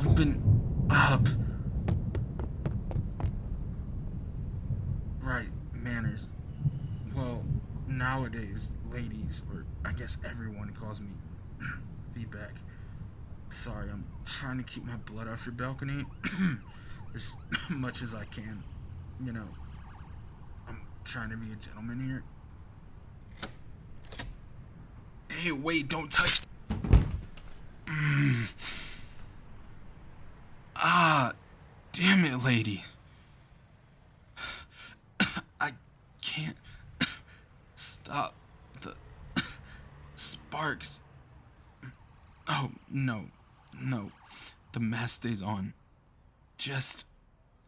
Open up. Right, manners. Well, nowadays, ladies, or I guess everyone calls me feedback. Sorry, I'm trying to keep my blood off your balcony as much as I can. You know, I'm trying to be a gentleman here. Hey, wait, don't touch. Ah, damn it, lady. I can't stop the sparks. Oh, no, no. The mask stays on. Just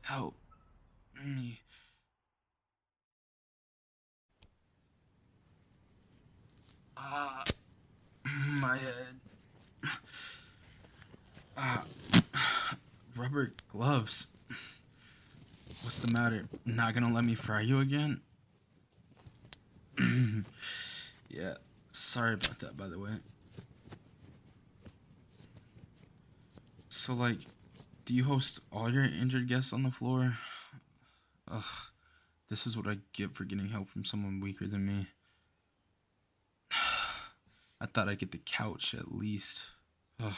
help me. Ah, my head. Ah, rubber gloves. What's the matter? Not gonna let me fry you again? Yeah, sorry about that, by the way. So, like, do you host all your injured guests on the floor? Ugh, this is what I get for getting help from someone weaker than me. I thought I'd get the couch at least. Ugh,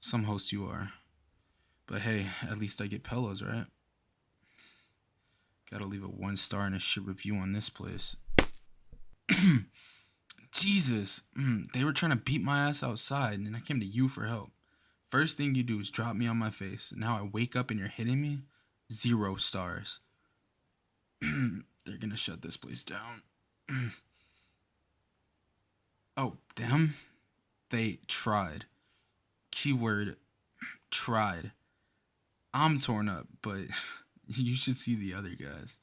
some hosts you are. But hey, at least I get pillows, right? Gotta leave a 1-star and a shit review on this place. Jesus, they were trying to beat my ass outside, and I came to you for help. First thing you do is drop me on my face. Now I wake up and you're hitting me? 0 stars. They're gonna shut this place down. Oh, them? They tried. Keyword, tried. I'm torn up, but you should see the other guys.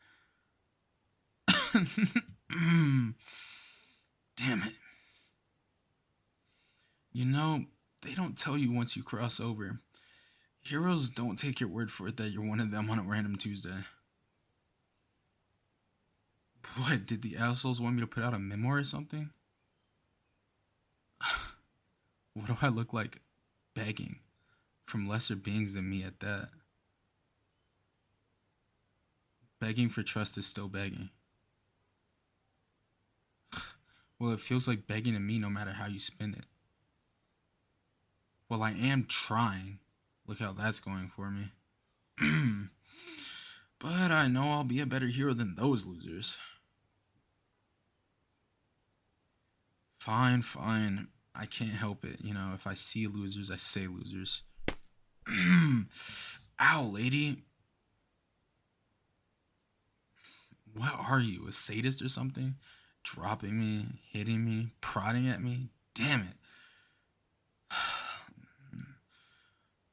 Damn it. You know, they don't tell you once you cross over. Heroes don't take your word for it that you're one of them on a random Tuesday. What, did the assholes want me to put out a memoir or something? What do I look like? Begging. From lesser beings than me at that. Begging for trust is still begging. Well, it feels like begging to me no matter how you spin it. Well, I am trying. Look how that's going for me. But I know I'll be a better hero than those losers. Fine, fine. I can't help it. You know, if I see losers, I say losers. Ow, lady. What are you, a sadist or something? Dropping me, hitting me, prodding at me? Damn it.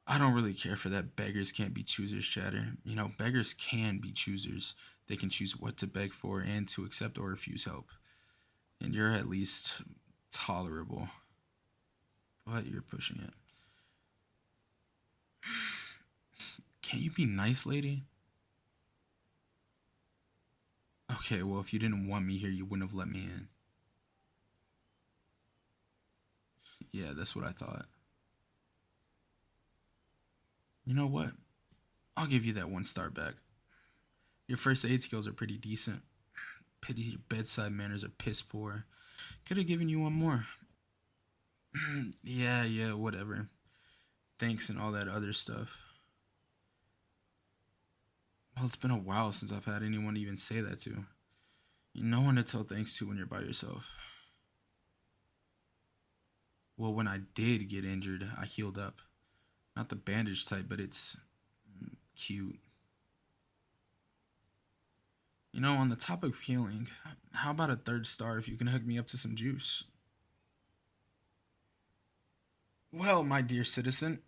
I don't really care for that beggars can't be choosers chatter. You know, beggars can be choosers. They can choose what to beg for and to accept or refuse help. And you're at least tolerable. But you're pushing it. Can't you be nice, lady? Okay, well, if you didn't want me here, you wouldn't have let me in. Yeah, that's what I thought. You know what? I'll give you that 1-star back. Your first aid skills are pretty decent. Pity your bedside manners are piss poor. Could have given you one more. Yeah, whatever. Thanks and all that other stuff. Well, it's been a while since I've had anyone to even say that to. No one to tell thanks to when you're by yourself. Well, when I did get injured, I healed up. Not the bandage type, but it's cute. You know, on the topic of healing, how about a 3rd star if you can hook me up to some juice? Well, my dear citizen,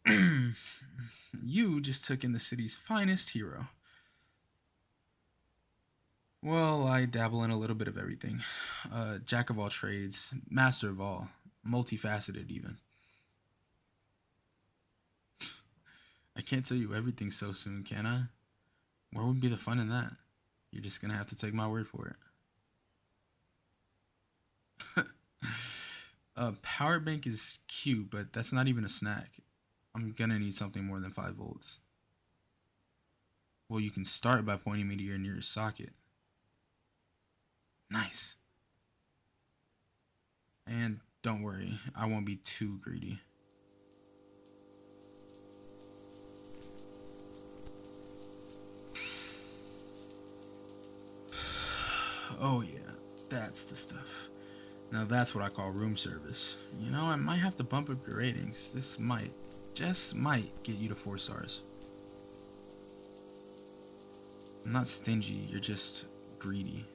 you just took in the city's finest hero. Well, I dabble in a little bit of everything. Jack of all trades, master of all, multifaceted even. I can't tell you everything so soon, can I? Where would be the fun in that? You're just gonna have to take my word for it. A power bank is cute, but that's not even a snack. I'm gonna need something more than 5 volts. Well, you can start by pointing me to your nearest socket. Nice. And don't worry, I won't be too greedy. Oh yeah, that's the stuff. Now that's what I call room service. You know, I might have to bump up your ratings. This might, just might, get you to 4 stars. I'm not stingy, you're just greedy.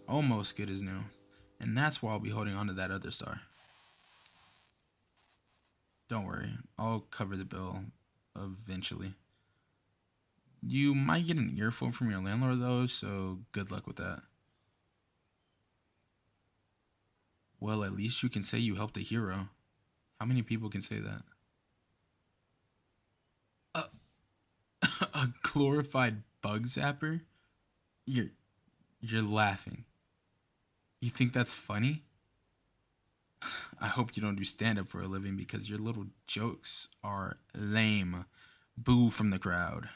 Almost good as new. And that's why I'll be holding on to that other star. Don't worry, I'll cover the bill eventually. You might get an earful from your landlord though, so good luck with that. Well, at least you can say you helped a hero. How many people can say that? A glorified bug zapper? You're laughing. You think that's funny? I hope you don't do stand-up for a living because your little jokes are lame. Boo from the crowd.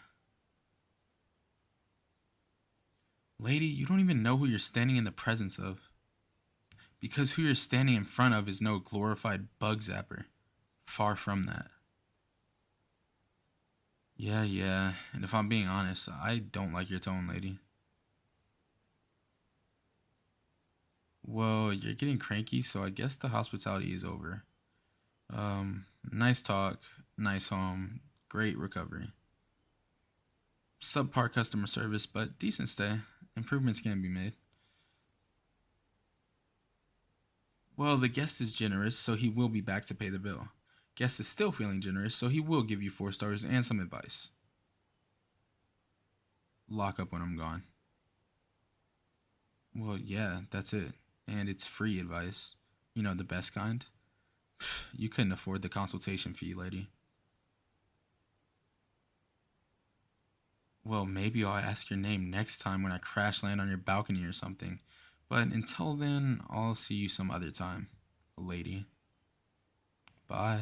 Lady, you don't even know who you're standing in the presence of. Because who you're standing in front of is no glorified bug zapper. Far from that. Yeah, and if I'm being honest, I don't like your tone, lady. Well, you're getting cranky, so I guess the hospitality is over. Nice talk, nice home, great recovery. Subpar customer service, but decent stay. Improvements can be made. Well, the guest is generous, so he will be back to pay the bill. Guest is still feeling generous, so he will give you 4 stars and some advice. Lock up when I'm gone. Well, yeah, that's it. And it's free advice. You know, the best kind. You couldn't afford the consultation fee, lady. Well, maybe I'll ask your name next time when I crash land on your balcony or something. But until then, I'll see you some other time, lady. Bye.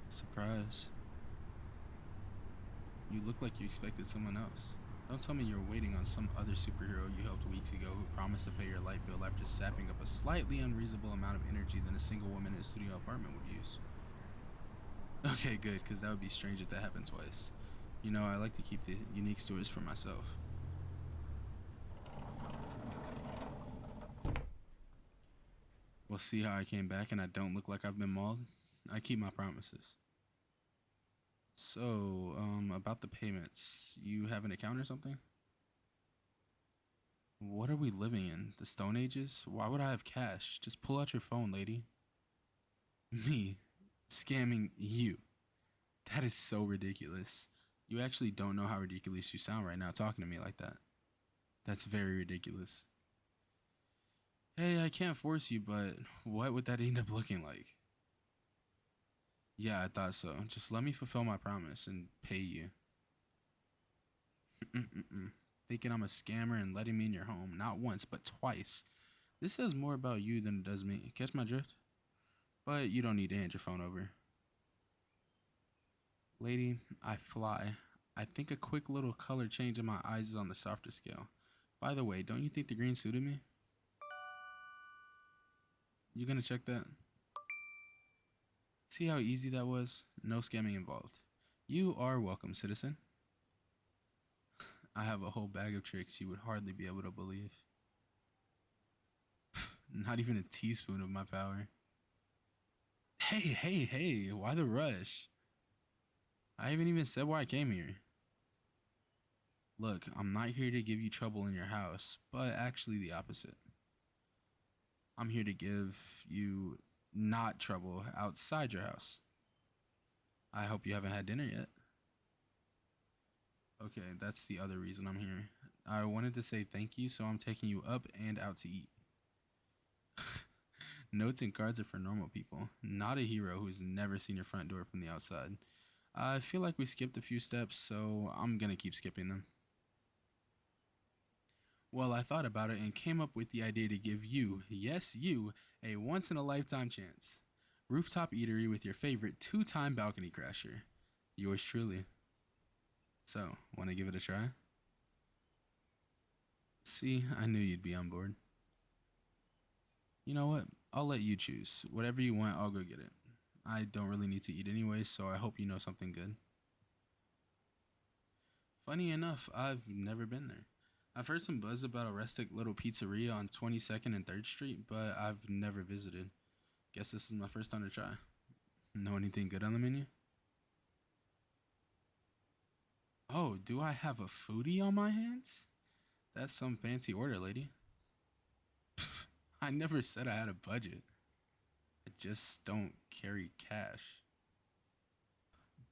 Surprise. You look like you expected someone else. Don't tell me you're waiting on some other superhero you helped weeks ago who promised to pay your light bill after sapping up a slightly unreasonable amount of energy than a single woman in a studio apartment would use. Okay, good, because that would be strange if that happened twice. You know, I like to keep the unique stories for myself. Well, see how I came back and I don't look like I've been mauled? I keep my promises. So, about the payments, you have an account or something? What are we living in? The Stone Ages? Why would I have cash? Just pull out your phone, lady. Me? Scamming you? That is so ridiculous. You actually don't know how ridiculous you sound right now talking to me like that. That's very ridiculous. Hey, I can't force you, but what would that end up looking like? Yeah, I thought so. Just let me fulfill my promise and pay you. Thinking I'm a scammer and letting me in your home, not once, but twice. This says more about you than it does me. Catch my drift? But you don't need to hand your phone over. Lady, I fly. I think a quick little color change in my eyes is on the softer scale. By the way, don't you think the green suited me? You gonna check that? See how easy that was? No scamming involved. You are welcome, citizen. I have a whole bag of tricks you would hardly be able to believe. Not even a teaspoon of my power. Hey, why the rush? I haven't even said why I came here. Look, I'm not here to give you trouble in your house, but actually the opposite. I'm here to give you not trouble outside your house. I hope you haven't had dinner yet. Okay, that's the other reason I'm here. I wanted to say thank you, so I'm taking you up and out to eat. Notes and cards are for normal people, not a hero who's never seen your front door from the outside. I feel like we skipped a few steps, so I'm gonna keep skipping them. Well, I thought about it and came up with the idea to give you, yes, you, a once in a lifetime chance. Rooftop eatery with your favorite 2-time balcony crasher. Yours truly. So, want to give it a try? See, I knew you'd be on board. You know what? I'll let you choose. Whatever you want, I'll go get it. I don't really need to eat anyway, so I hope you know something good. Funny enough, I've never been there. I've heard some buzz about a rustic little pizzeria on 22nd and 3rd Street, but I've never visited. Guess this is my first time to try. Know anything good on the menu? Oh, do I have a foodie on my hands? That's some fancy order, lady. I never said I had a budget. I just don't carry cash.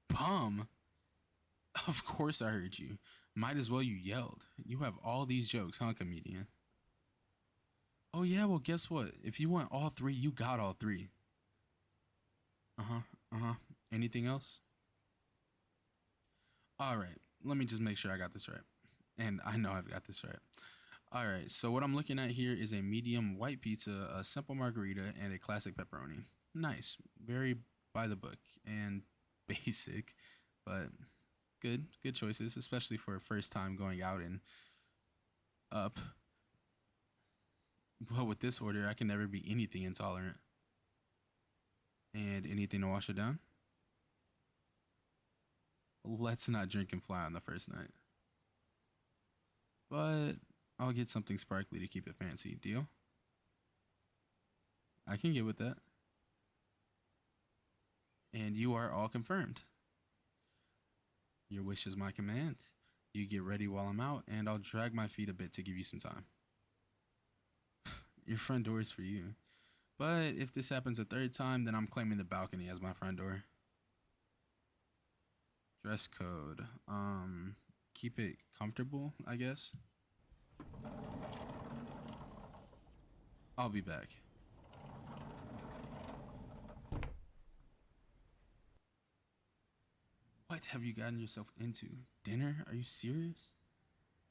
Bum! Of course I heard you. Might as well you yelled. You have all these jokes, huh, comedian? Oh yeah, well guess what? If you want all three, you got all three. Uh-huh, uh-huh. Anything else? Alright, let me just make sure I got this right. And I know I've got this right. Alright, so what I'm looking at here is a medium white pizza, a simple margarita, and a classic pepperoni. Nice. Very by the book and basic, but good choices, especially for a first time going out and up. Well, with this order, I can never be anything intolerant. And anything to wash it down? Let's not drink and fly on the first night. But I'll get something sparkly to keep it fancy. Deal? I can get with that. And you are all confirmed. Your wish is my command. You get ready while I'm out, and I'll drag my feet a bit to give you some time. Your front door is for you. But if this happens a third time, then I'm claiming the balcony as my front door. Dress code. Keep it comfortable, I guess. I'll be back. What have you gotten yourself into? Dinner? Are you serious?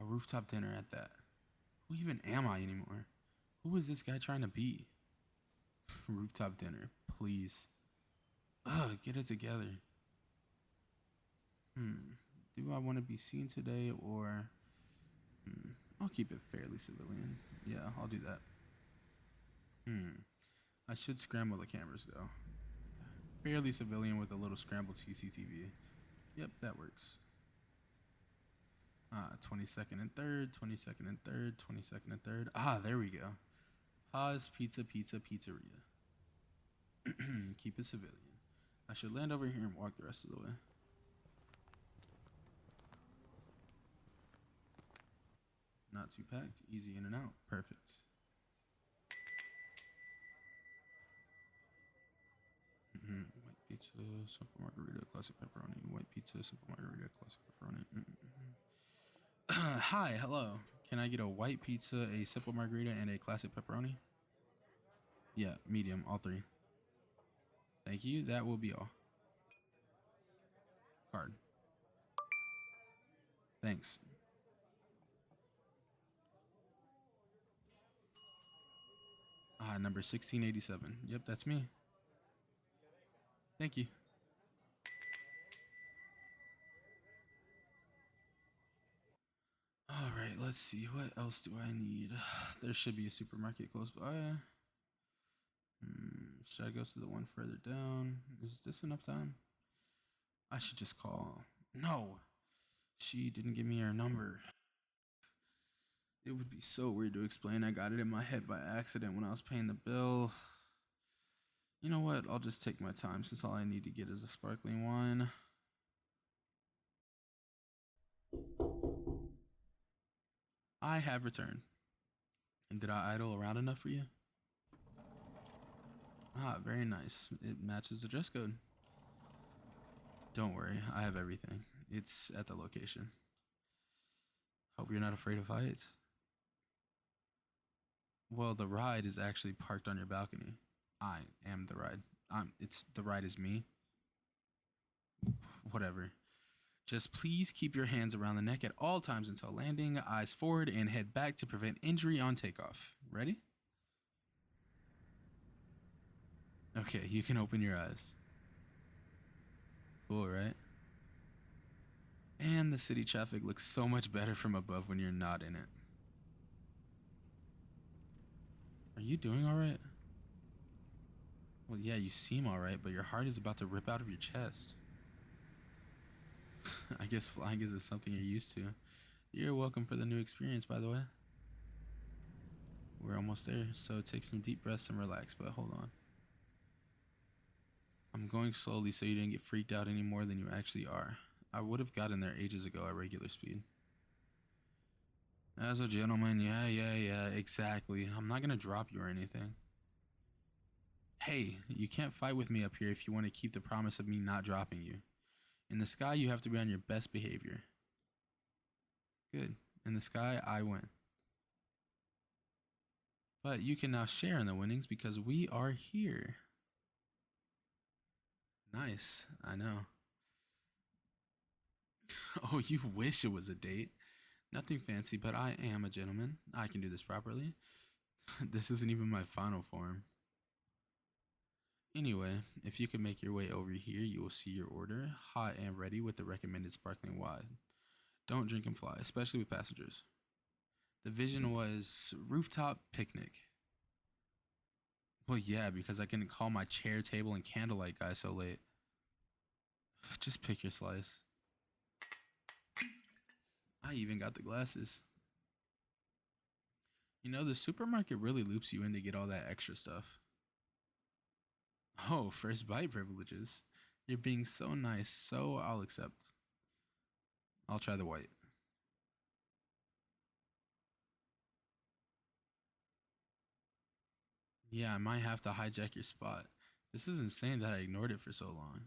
A rooftop dinner at that. Who even am I anymore? Who is this guy trying to be? Rooftop dinner, please. Ugh, get it together. Do I want to be seen today or... I'll keep it fairly civilian. Yeah, I'll do that. I should scramble the cameras though. Fairly civilian with a little scrambled CCTV. Yep, that works. 22nd and 3rd, 22nd and 3rd, 22nd and 3rd. There we go. Pause, pizza, pizzeria. Keep it civilian. I should land over here and walk the rest of the way. Not too packed, easy in and out. Perfect. White pizza, simple margarita, classic pepperoni. White pizza, simple margarita, classic pepperoni. Hi, hello. Can I get a white pizza, a simple margarita, and a classic pepperoni? Yeah, medium, all three. Thank you. That will be all. Card. Thanks. Number 1687. Yep, that's me. Thank you. All right, let's see. What else do I need? There should be a supermarket close by. Should I go to the one further down? Is this enough time? I should just call. No, she didn't give me her number. It would be so weird to explain. I got it in my head by accident when I was paying the bill. You know what? I'll just take my time since all I need to get is a sparkling wine. I have returned. And did I idle around enough for you? Very nice. It matches the dress code. Don't worry, I have everything. It's at the location. Hope you're not afraid of heights. Well, the ride is actually parked on your balcony. I am the ride. The ride is me. Whatever. Just please keep your hands around the neck at all times until landing, eyes forward, and head back to prevent injury on takeoff. Ready? Okay, you can open your eyes. Cool, right? And the city traffic looks so much better from above when you're not in it. Are you doing alright? Well, yeah, you seem alright, but your heart is about to rip out of your chest. I guess flying isn't something you're used to. You're welcome for the new experience, by the way. We're almost there, so take some deep breaths and relax, but hold on. I'm going slowly so you didn't get freaked out any more than you actually are. I would have gotten there ages ago at regular speed. As a gentleman, yeah, exactly. I'm not gonna drop you or anything. Hey, you can't fight with me up here if you want to keep the promise of me not dropping you. In the sky, you have to be on your best behavior. Good. In the sky, I win. But you can now share in the winnings because we are here. Nice, I know. Oh, you wish it was a date. Nothing fancy, but I am a gentleman. I can do this properly. This isn't even my final form. Anyway, if you can make your way over here, you will see your order, hot and ready with the recommended sparkling wine. Don't drink and fly, especially with passengers. The vision was rooftop picnic. Well, yeah, because I couldn't call my chair, table, and candlelight guy so late. Just pick your slice. I even got the glasses. You know, the supermarket really loops you in to get all that extra stuff. Oh, first bite privileges. You're being so nice, so I'll accept. I'll try the white. Yeah, I might have to hijack your spot. This is insane that I ignored it for so long.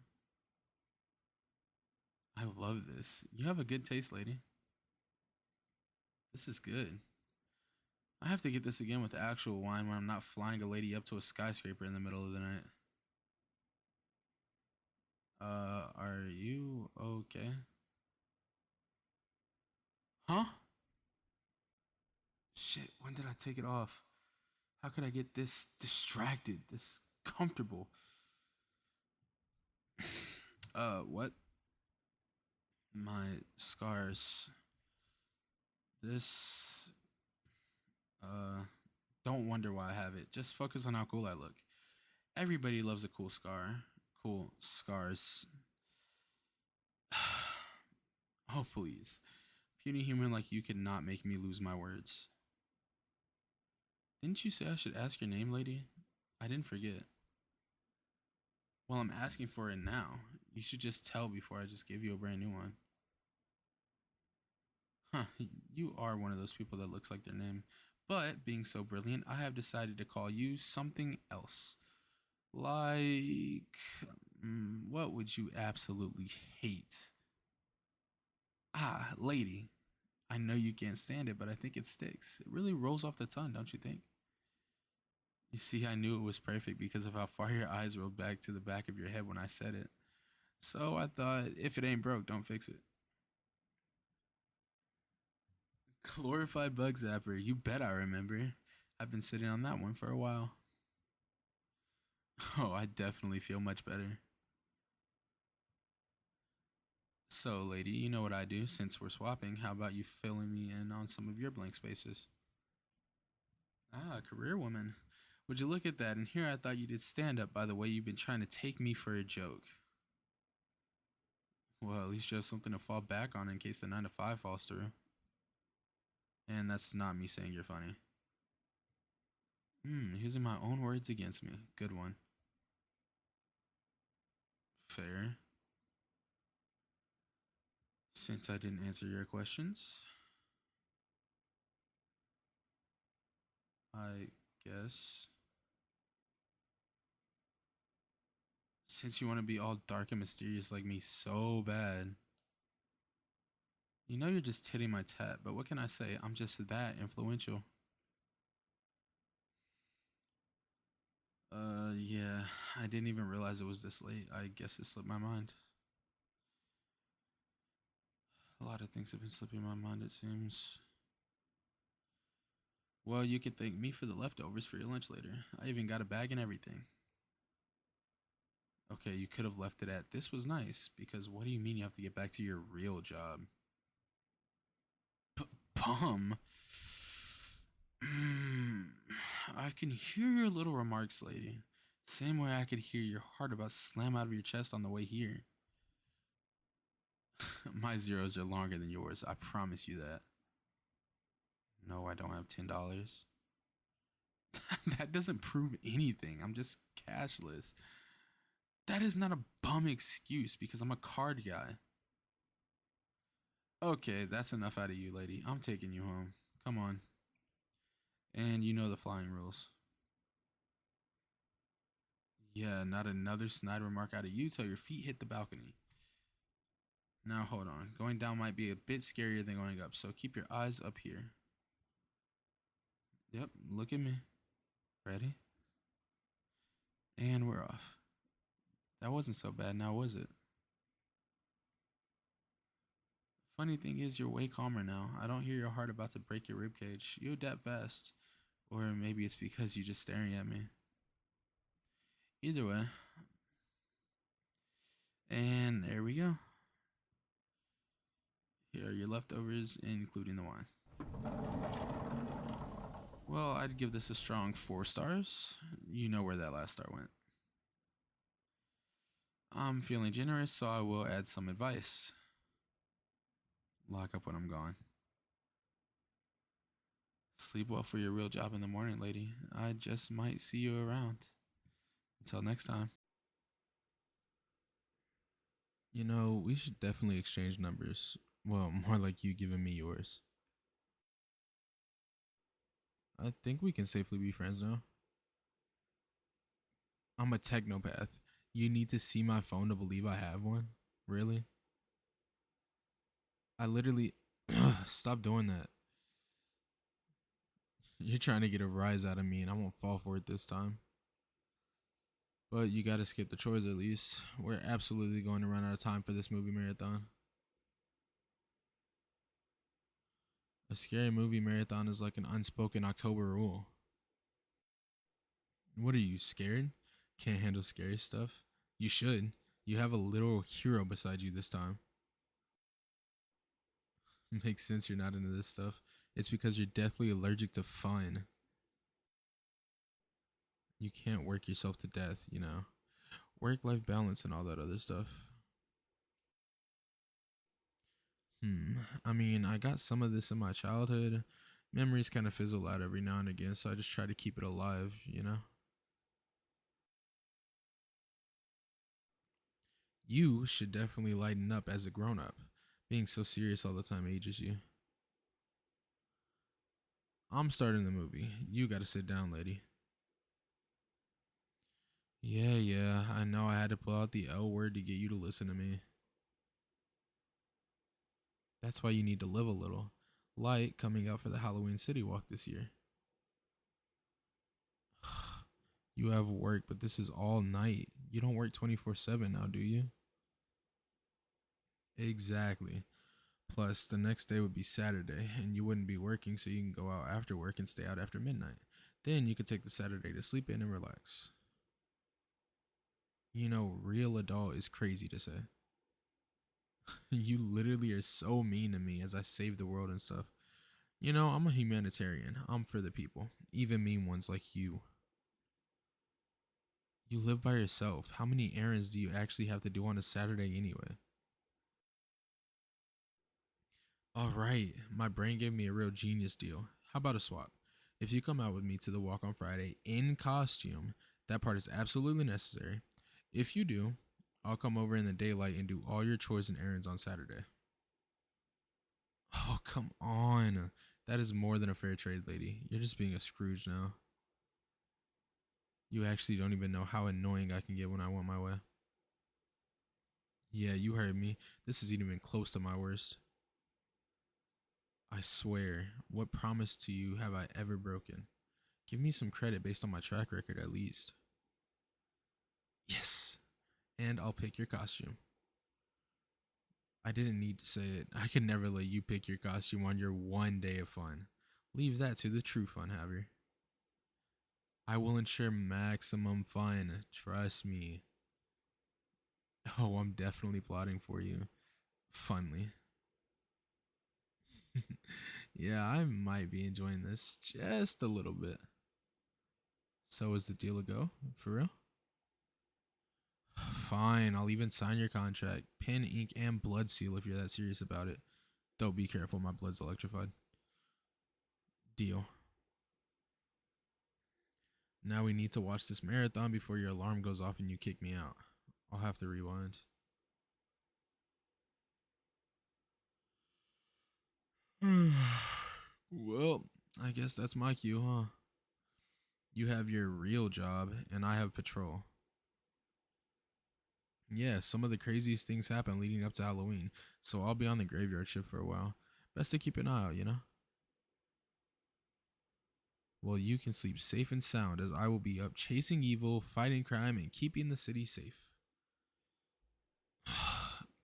I love this. You have a good taste, lady. This is good. I have to get this again with actual wine when I'm not flying a lady up to a skyscraper in the middle of the night. Are you okay? Huh? Shit, when did I take it off? How could I get this distracted, this comfortable? What? My scars. This, uh, don't wonder why I have it. Just focus on how cool I look. Everybody loves a cool scar. Cool scars. Oh, please. Puny human like you could not make me lose my words. Didn't you say I should ask your name, lady? I didn't forget. Well, I'm asking for it now. You should just tell before I just give you a brand new one. Huh, you are one of those people that looks like their name. But, being so brilliant, I have decided to call you something else. Like, what would you absolutely hate? Ah, lady. I know you can't stand it, but I think it sticks. It really rolls off the tongue, don't you think? You see, I knew it was perfect because of how far your eyes rolled back to the back of your head when I said it. So I thought, if it ain't broke, don't fix it. Glorified bug zapper, you bet I remember. I've been sitting on that one for a while. Oh, I definitely feel much better. So, lady, you know what I do since we're swapping. How about you filling me in on some of your blank spaces? Ah, career woman. Would you look at that? And here I thought you did stand up by the way you've been trying to take me for a joke. Well, at least you have something to fall back on in case the 9 to 5 falls through. And that's not me saying you're funny. Using my own words against me. Good one. Fair. Since I didn't answer your questions, I guess. Since you want to be all dark and mysterious like me so bad, You know you're just titting my tat, but what can I say? I'm just that influential. Yeah, I didn't even realize it was this late. I guess it slipped my mind. A lot of things have been slipping my mind, it seems. Well, you can thank me for the leftovers for your lunch later. I even got a bag and everything. Okay, you could have left it at this was nice, because what do you mean you have to get back to your real job? Bum. I can hear your little remarks, lady. Same way I could hear your heart about slam out of your chest on the way here. My zeros are longer than yours, I promise you that. No, I don't have $10. That doesn't prove anything. I'm just cashless. That is not a bum excuse because I'm a card guy. Okay, that's enough out of you, lady. I'm taking you home. Come on. And you know the flying rules. Yeah, not another snide remark out of you till your feet hit the balcony. Now hold on. Going down might be a bit scarier than going up, so keep your eyes up here. Yep, look at me. Ready? And we're off. That wasn't so bad now, was it? Funny thing is, you're way calmer now. I don't hear your heart about to break your ribcage. You adapt fast. Or maybe it's because you're just staring at me. Either way. And there we go. Here are your leftovers, including the wine. Well, I'd give this a strong 4 stars. You know where that last star went. I'm feeling generous, so I will add some advice. Lock up when I'm gone. Sleep well for your real job in the morning, lady. I just might see you around. Until next time. You know, we should definitely exchange numbers. Well, more like you giving me yours. I think we can safely be friends now. I'm a technopath. You need to see my phone to believe I have one? Really? I literally. Stop doing that. You're trying to get a rise out of me, and I won't fall for it this time. But you gotta skip the chores at least. We're absolutely going to run out of time for this movie marathon. A scary movie marathon is like an unspoken October rule. What are you, scared? Can't handle scary stuff? You should. You have a literal hero beside you this time. Makes sense you're not into this stuff. It's because you're deathly allergic to fun. You can't work yourself to death, you know. Work-life balance and all that other stuff. I mean, I got some of this in my childhood. Memories kind of fizzle out every now and again, so I just try to keep it alive, you know? You should definitely lighten up as a grown up. Being so serious all the time ages you. I'm starting the movie. You gotta sit down, lady. Yeah, I know I had to pull out the L word to get you to listen to me. That's why you need to live a little. Light coming out for the Halloween City Walk this year. You have work, but this is all night. You don't work 24/7 now, do you? Exactly. Plus, the next day would be Saturday, and you wouldn't be working, so you can go out after work and stay out after midnight. Then you could take the Saturday to sleep in and relax. You know, real adult is crazy to say. You literally are so mean to me as I save the world and stuff. You know, I'm a humanitarian. I'm for the people, even mean ones like you. You live by yourself. How many errands do you actually have to do on a Saturday anyway? All right, my brain gave me a real genius deal. How about a swap? If you come out with me to the walk on Friday in costume, that part is absolutely necessary. If you do, I'll come over in the daylight and do all your chores and errands on Saturday. Oh, come on. That is more than a fair trade, lady. You're just being a Scrooge now. You actually don't even know how annoying I can get when I want my way. Yeah, you heard me. This isn't even close to my worst. I swear, what promise to you have I ever broken? Give me some credit based on my track record at least. Yes, and I'll pick your costume. I didn't need to say it. I could never let you pick your costume on your one day of fun. Leave that to the true fun haver. I will ensure maximum fun. Trust me. Oh, I'm definitely plotting for you. Funly. Yeah, I might be enjoying this just a little bit. So is the deal a go? For real? Fine, I'll even sign your contract. Pen, ink, and blood seal if you're that serious about it. Though be careful, my blood's electrified. Deal. Now we need to watch this marathon before your alarm goes off and you kick me out. I'll have to rewind. Well, I guess that's my cue, huh? You have your real job, and I have patrol. Yeah, some of the craziest things happen leading up to Halloween, so I'll be on the graveyard shift for a while. Best to keep an eye out, you know? Well, you can sleep safe and sound as I will be up chasing evil, fighting crime, and keeping the city safe.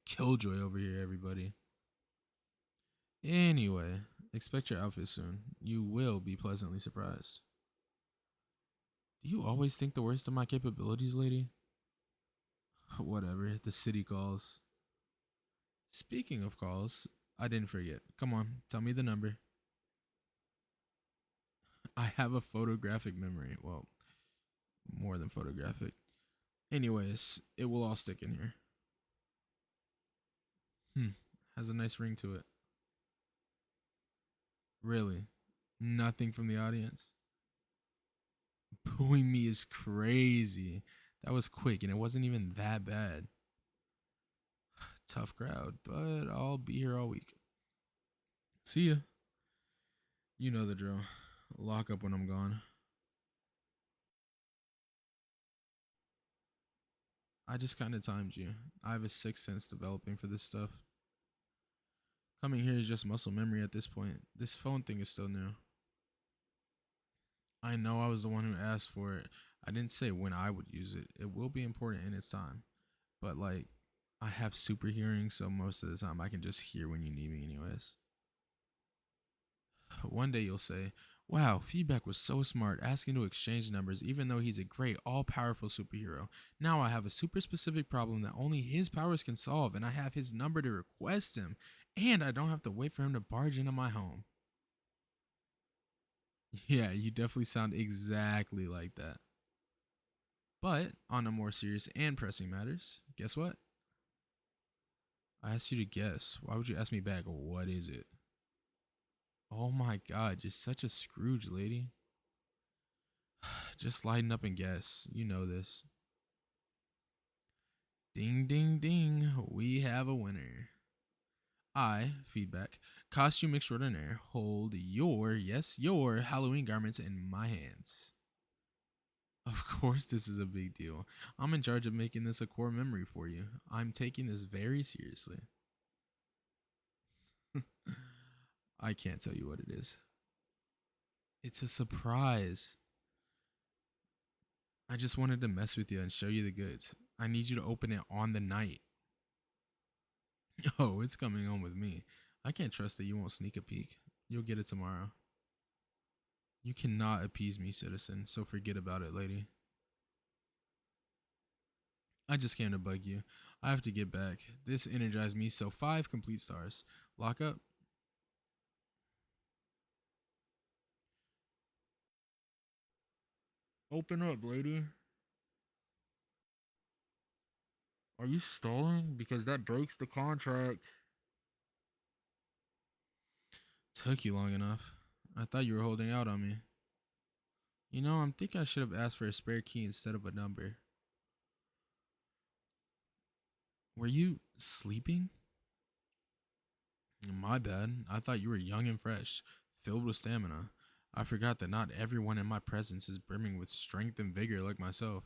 Killjoy over here, everybody. Anyway, expect your outfit soon. You will be pleasantly surprised. Do you always think the worst of my capabilities, lady? Whatever, the city calls. Speaking of calls, I didn't forget. Come on, tell me the number. I have a photographic memory. Well, more than photographic. Anyways, it will all stick in here. Has a nice ring to it. Really? Nothing from the audience? Booing me is crazy. That was quick and it wasn't even that bad. Tough crowd, but I'll be here all week. See ya. You know the drill. Lock up when I'm gone. I just kind of timed you. I have a sixth sense developing for this stuff. Coming here is just muscle memory at this point. This phone thing is still new. I know I was the one who asked for it. I didn't say when I would use it. It will be important in its time. But like, I have super hearing, so most of the time I can just hear when you need me anyways. One day you'll say, wow, Feedback was so smart asking to exchange numbers even though he's a great all-powerful superhero. Now I have a super specific problem that only his powers can solve and I have his number to request him and I don't have to wait for him to barge into my home. Yeah, you definitely sound exactly like that. But on a more serious and pressing matters, guess what? I asked you to guess. Why would you ask me back? What is it? Oh my god, you're such a Scrooge, lady. Just lighten up and guess. You know this. Ding, ding, ding. We have a winner. I, Feedback, costume extraordinaire, hold your, yes, your Halloween garments in my hands. Of course, this is a big deal. I'm in charge of making this a core memory for you. I'm taking this very seriously. I can't tell you what it is. It's a surprise. I just wanted to mess with you and show you the goods. I need you to open it on the night. Oh, it's coming on with me. I can't trust that you won't sneak a peek. You'll get it tomorrow. You cannot appease me, citizen, so forget about it, lady. I just came to bug you. I have to get back. This energized me, so 5 complete stars. Lock up. Open up, lady. Are you stalling? Because that breaks the contract. Took you long enough. I thought you were holding out on me. You know, I think I should have asked for a spare key instead of a number. Were you sleeping? My bad. I thought you were young and fresh, filled with stamina. I forgot that not everyone in my presence is brimming with strength and vigor like myself.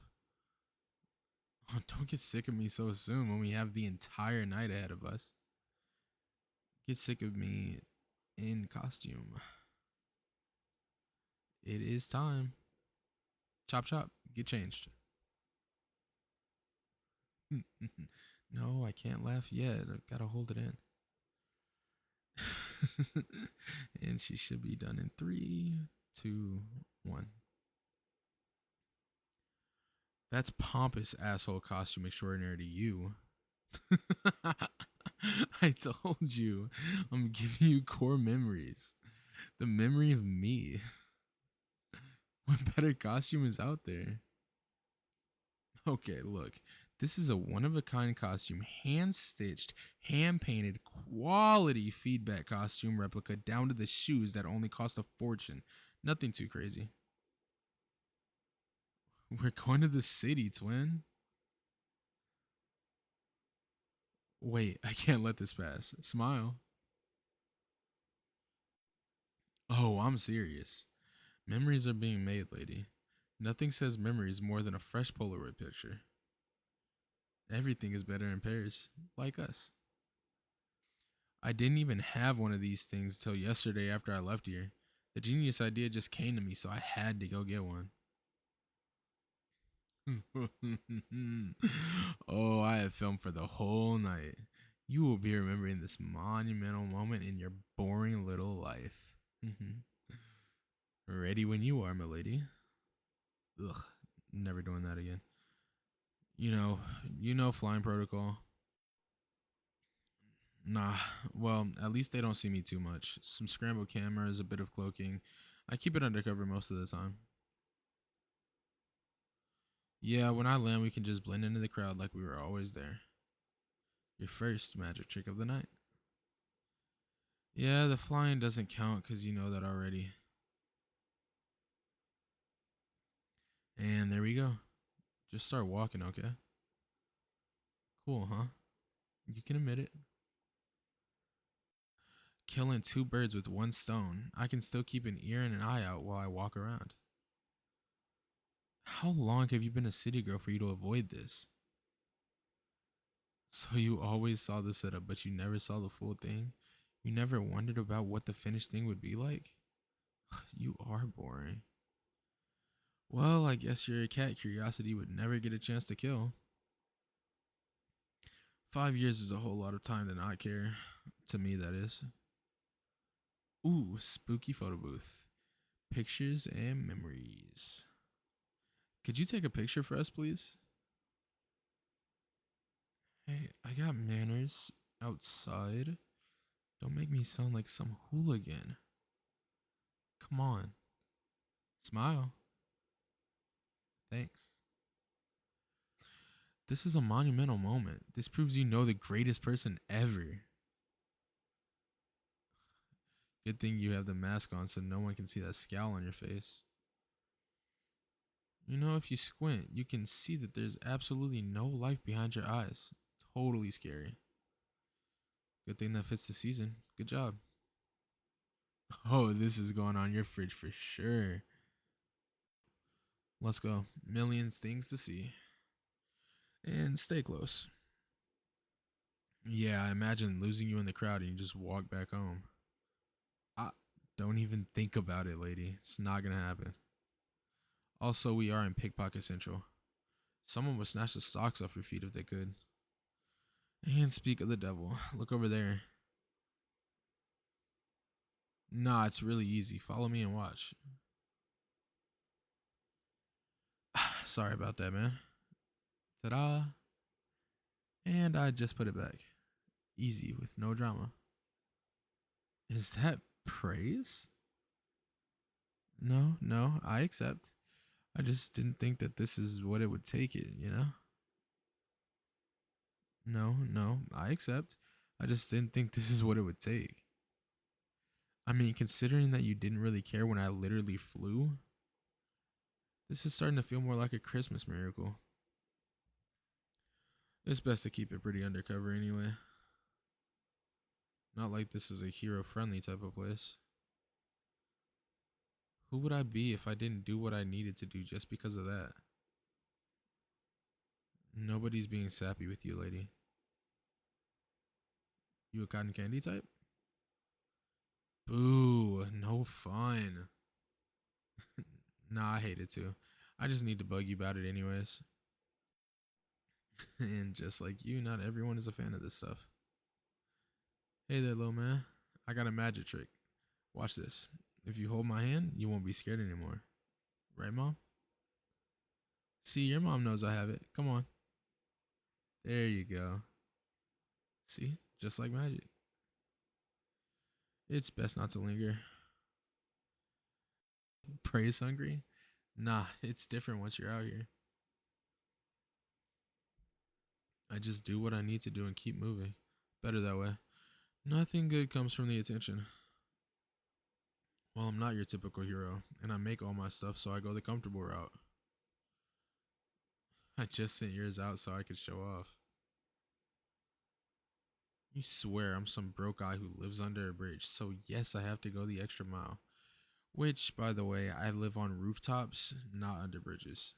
Oh, don't get sick of me so soon when we have the entire night ahead of us. Get sick of me in costume. It is time. Chop chop, get changed. No, I can't laugh yet. I gotta hold it in. And she should be done in 3, 2, 1. That's pompous asshole costume extraordinary to you. I told you, I'm giving you core memories. The memory of me. What better costume is out there? Okay, look. This is a one-of-a-kind costume, hand-stitched, hand-painted, quality feedback costume replica down to the shoes that only cost a fortune. Nothing too crazy. We're going to the city, twin. Wait, I can't let this pass. Smile. Oh, I'm serious. Memories are being made, lady. Nothing says memories more than a fresh Polaroid picture. Everything is better in pairs, like us. I didn't even have one of these things till yesterday after I left here. The genius idea just came to me, so I had to go get one. Oh, I have filmed for the whole night. You will be remembering this monumental moment in your boring little life. Ready when you are, milady. Ugh, never doing that again. You know flying protocol. Nah, well, at least they don't see me too much. Some scrambled cameras, a bit of cloaking. I keep it undercover most of the time. Yeah, when I land, we can just blend into the crowd like we were always there. Your first magic trick of the night. Yeah, the flying doesn't count because you know that already. And there we go. Just start walking, okay? Cool, huh? You can admit it. Killing 2 birds with 1 stone. I can still keep an ear and an eye out while I walk around. How long have you been a city girl for you to avoid this? So you always saw the setup, but you never saw the full thing? You never wondered about what the finished thing would be like? You are boring. Well, I guess you're a cat curiosity would never get a chance to kill. 5 years is a whole lot of time to not care. To me, that is. Ooh, spooky photo booth. Pictures and memories. Could you take a picture for us, please? Hey, I got manners outside. Don't make me sound like some hooligan. Come on. Smile. Thanks. This is a monumental moment. This proves you know the greatest person ever. Good thing you have the mask on so no one can see that scowl on your face. You know, if you squint, you can see that there's absolutely no life behind your eyes. Totally scary. Good thing that fits the season. Good job. Oh, this is going on your fridge for sure. Let's go. Millions things to see. And stay close. Yeah, I imagine losing you in the crowd and you just walk back home. Don't even think about it, lady. It's not gonna happen. Also, we are in Pickpocket Central. Someone would snatch the socks off your feet if they could. And speak of the devil, look over there. Nah, it's really easy. Follow me and watch. Sorry about that, man. Ta-da. And I just put it back. Easy, with no drama. Is that praise? No, I accept. I just didn't think that this is what it would take it, you know? No, I accept. I just didn't think this is what it would take. I mean, considering that you didn't really care when I literally flew, this is starting to feel more like a Christmas miracle. It's best to keep it pretty undercover anyway. Not like this is a hero-friendly type of place. Who would I be if I didn't do what I needed to do just because of that? Nobody's being sappy with you, lady. You a cotton candy type? Boo, no fun. Nah, I hate it too. I just need to bug you about it anyways. And just like you, not everyone is a fan of this stuff. Hey there, little man. I got a magic trick. Watch this. If you hold my hand, you won't be scared anymore. Right, Mom? See, your mom knows I have it. Come on. There you go. See? Just like magic. It's best not to linger. Praise hungry? Nah, it's different once you're out here. I just do what I need to do and keep moving. Better that way. Nothing good comes from the attention. Well, I'm not your typical hero, and I make all my stuff, so I go the comfortable route. I just sent yours out so I could show off. You swear I'm some broke guy who lives under a bridge, so yes, I have to go the extra mile. Which, by the way, I live on rooftops, not under bridges.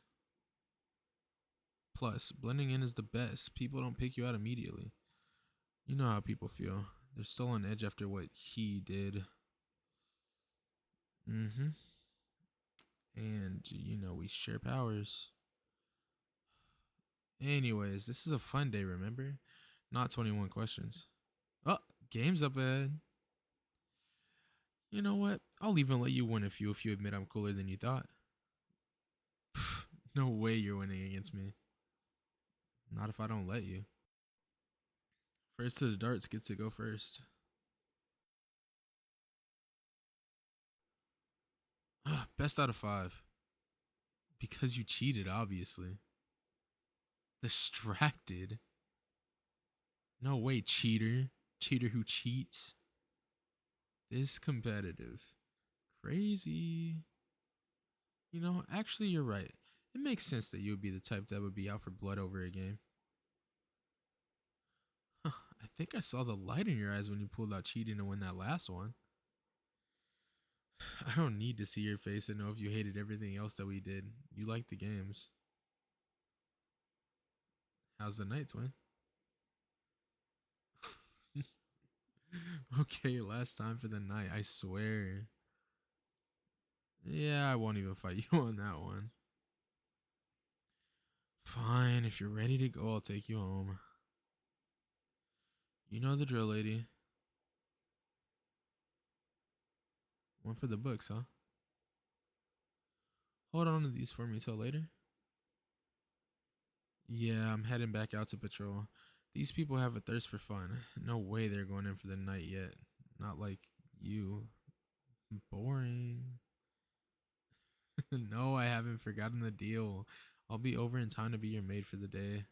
Plus, blending in is the best. People don't pick you out immediately. You know how people feel. They're still on edge after what he did. Mm-hmm. And, we share powers. Anyways, this is a fun day, remember? Not 21 questions. Oh, game's up ahead. You know what? I'll even let you win a few if you admit I'm cooler than you thought. No way you're winning against me. Not if I don't let you. First to the darts gets to go first. Best out of 5. Because you cheated, obviously. Distracted? No way, cheater. Cheater who cheats. This competitive. Crazy. Actually, you're right. It makes sense that you would be the type that would be out for blood over a game. Huh, I think I saw the light in your eyes when you pulled out cheating to win that last one. I don't need to see your face to know if you hated everything else that we did. You liked the games. How's the night, twin? Okay, last time for the night, I swear. Yeah, I won't even fight you on that one. Fine, if you're ready to go, I'll take you home. You know the drill, lady. One for the books, huh? Hold on to these for me till later. Yeah, I'm heading back out to patrol. These people have a thirst for fun. No way they're going in for the night yet. Not like you. Boring. No, I haven't forgotten the deal. I'll be over in time to be your maid for the day.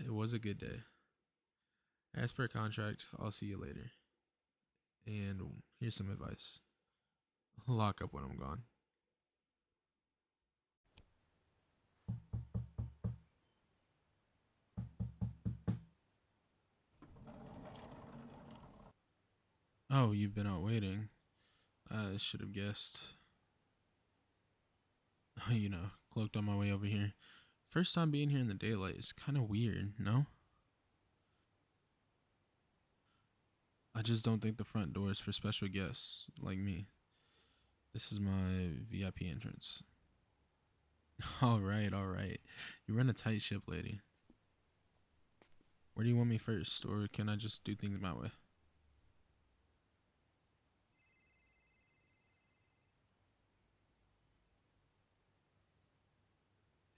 It was a good day. As per contract, I'll see you later. And here's some advice. Lock up when I'm gone. Oh, you've been out waiting. I should have guessed. Cloaked on my way over here. First time being here in the daylight is kind of weird, no? I just don't think the front door is for special guests like me. This is my VIP entrance. All right, all right. You run a tight ship, lady. Where do you want me first, or can I just do things my way?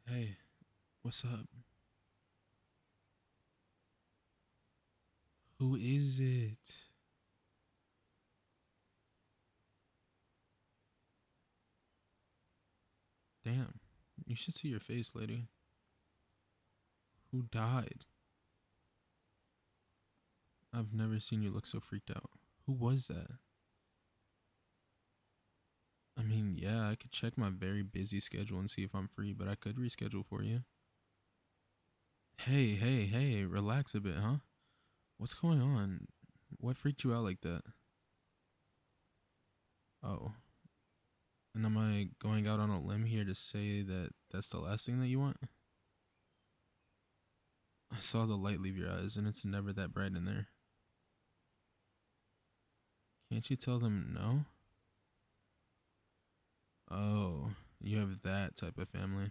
Hey, what's up? Who is it? Damn, you should see your face, lady. Who died? I've never seen you look so freaked out. Who was that? I mean, yeah, I could check my very busy schedule and see if I'm free, but I could reschedule for you. Hey, hey, hey, relax a bit, huh? What's going on? What freaked you out like that? Oh, and am I going out on a limb here to say that that's the last thing that you want? I saw the light leave your eyes, and it's never that bright in there. Can't you tell them no? Oh, you have that type of family.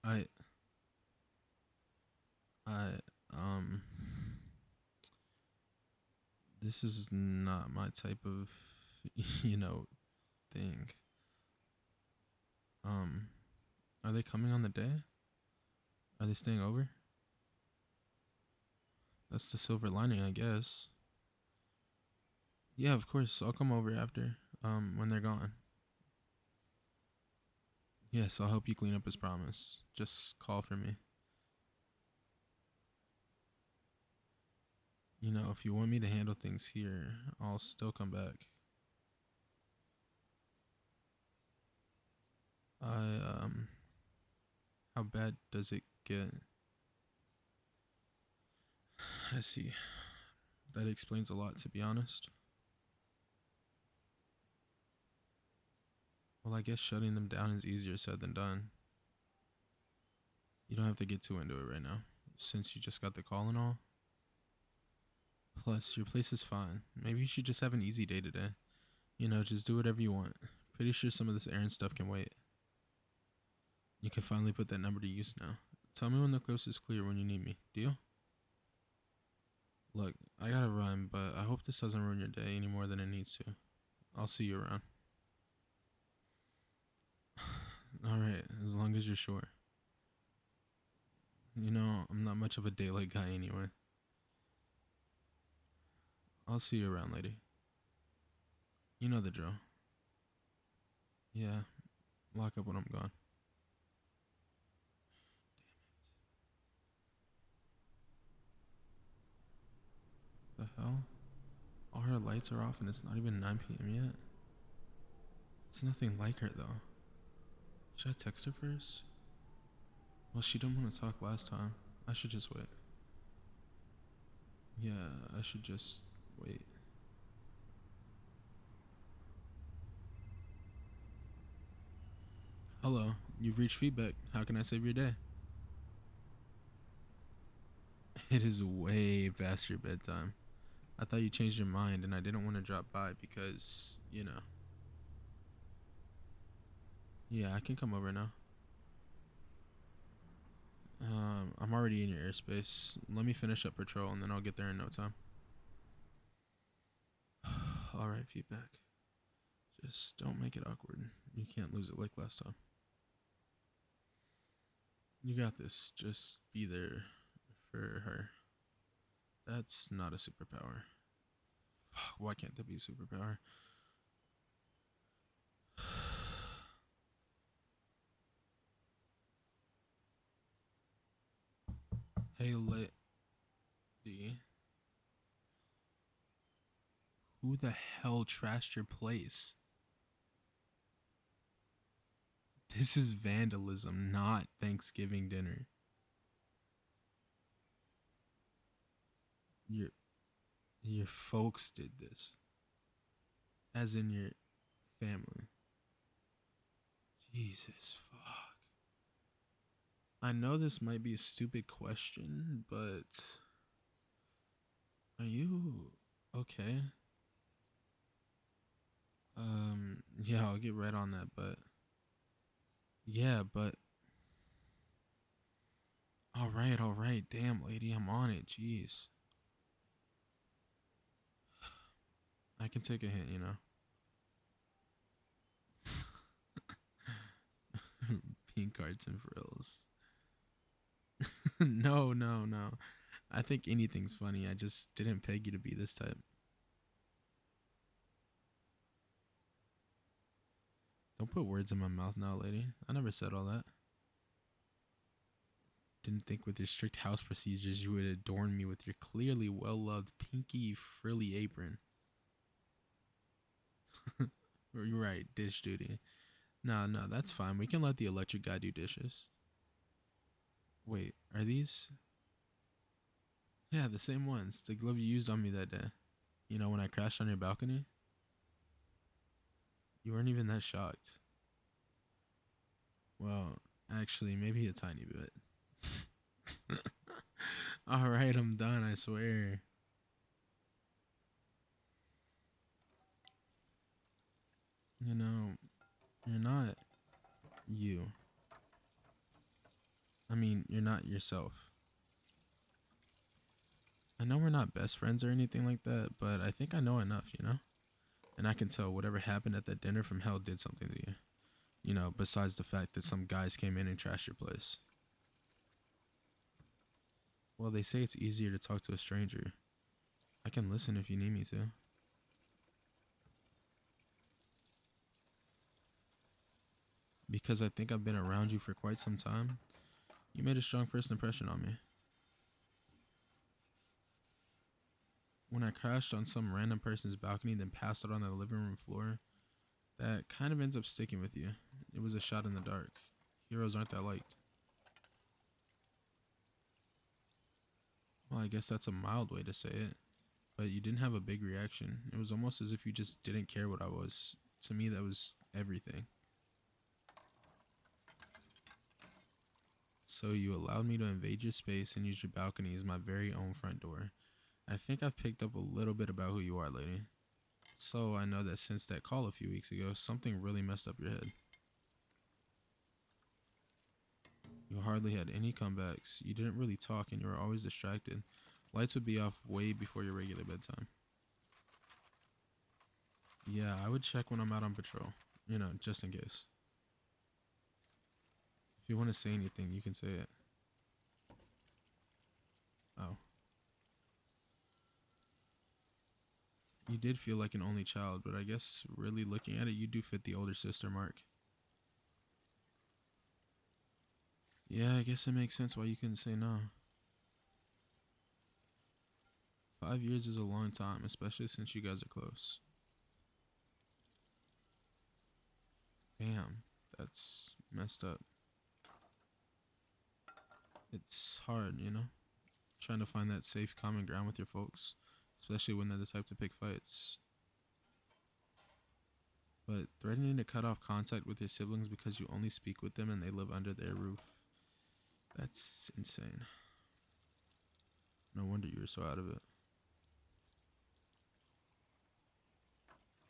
I, I, um, this is not my type of, you know, thing. Um, are they coming on the day? Are they staying over? That's the silver lining, I guess. Yeah, of course. I'll come over after, when they're gone. Yes, I'll help you clean up as promised. Just call for me. You know, if you want me to handle things here, I'll still come back. How bad does it get? I see. That explains a lot, to be honest. Well, I guess shutting them down is easier said than done. You don't have to get too into it right now, since you just got the call and all. Plus, your place is fine. Maybe you should just have an easy day today. You know, just do whatever you want. Pretty sure some of this errand stuff can wait. You can finally put that number to use now. Tell me when the coast is clear when you need me. Deal? Look, I gotta run, but I hope this doesn't ruin your day any more than it needs to. I'll see you around. Alright, as long as you're sure. You know, I'm not much of a daylight guy anyway. I'll see you around, lady. You know the drill. Yeah, lock up when I'm gone. The hell? All her lights are off and it's not even 9 p.m. yet? It's nothing like her though. Should I text her first? Well, she didn't want to talk last time. I should just wait. Yeah, I should just wait. Hello, you've reached feedback. How can I save your day? It is way past your bedtime. I thought you changed your mind and I didn't want to drop by because, you know. Yeah, I can come over now. I'm already in your airspace. Let me finish up patrol and then I'll get there in no time. Alright, feedback. Just don't make it awkward. You can't lose it like last time. You got this. Just be there for her. That's not a superpower. Why can't that be a superpower? Hey, lady. Who the hell trashed your place? This is vandalism, not Thanksgiving dinner. Your folks did this. As in your family. Jesus fuck. I know this might be a stupid question, but are you okay? Yeah, I'll get right on that, but yeah, but all right, damn lady, I'm on it. Jeez. I can take a hint, you know. Pink cards and frills. No. I think anything's funny. I just didn't peg you to be this type. Don't put words in my mouth now, lady. I never said all that. Didn't think with your strict house procedures you would adorn me with your clearly well-loved pinky frilly apron. You're right, dish duty. No, that's fine. We can let the electric guy do dishes. Wait, are these? Yeah, the same ones. The glove you used on me that day. You know, when I crashed on your balcony? You weren't even that shocked. Well, actually, maybe a tiny bit. Alright, I'm done, I swear. You know, you're not you. I mean, you're not yourself. I know we're not best friends or anything like that, but I think I know enough, you know? And I can tell whatever happened at that dinner from hell did something to you. You know, besides the fact that some guys came in and trashed your place. Well, they say it's easier to talk to a stranger. I can listen if you need me to. Because I think I've been around you for quite some time. You made a strong first impression on me. When I crashed on some random person's balcony, then passed out on the living room floor, that kind of ends up sticking with you. It was a shot in the dark. Heroes aren't that liked. Well, I guess that's a mild way to say it. But you didn't have a big reaction. It was almost as if you just didn't care what I was. To me, that was everything. So you allowed me to invade your space and use your balcony as my very own front door. I think I've picked up a little bit about who you are, lady. So I know that since that call a few weeks ago, something really messed up your head. You hardly had any comebacks. You didn't really talk and you were always distracted. Lights would be off way before your regular bedtime. Yeah, I would check when I'm out on patrol. You know, just in case. If you want to say anything, you can say it. Oh. You did feel like an only child, but I guess really looking at it, you do fit the older sister mark. Yeah, I guess it makes sense why you couldn't say no. 5 years is a long time, especially since you guys are close. Damn, that's messed up. It's hard, you know? Trying to find that safe common ground with your folks, especially when they're the type to pick fights. But threatening to cut off contact with your siblings because you only speak with them and they live under their roof, that's insane. No wonder you were so out of it.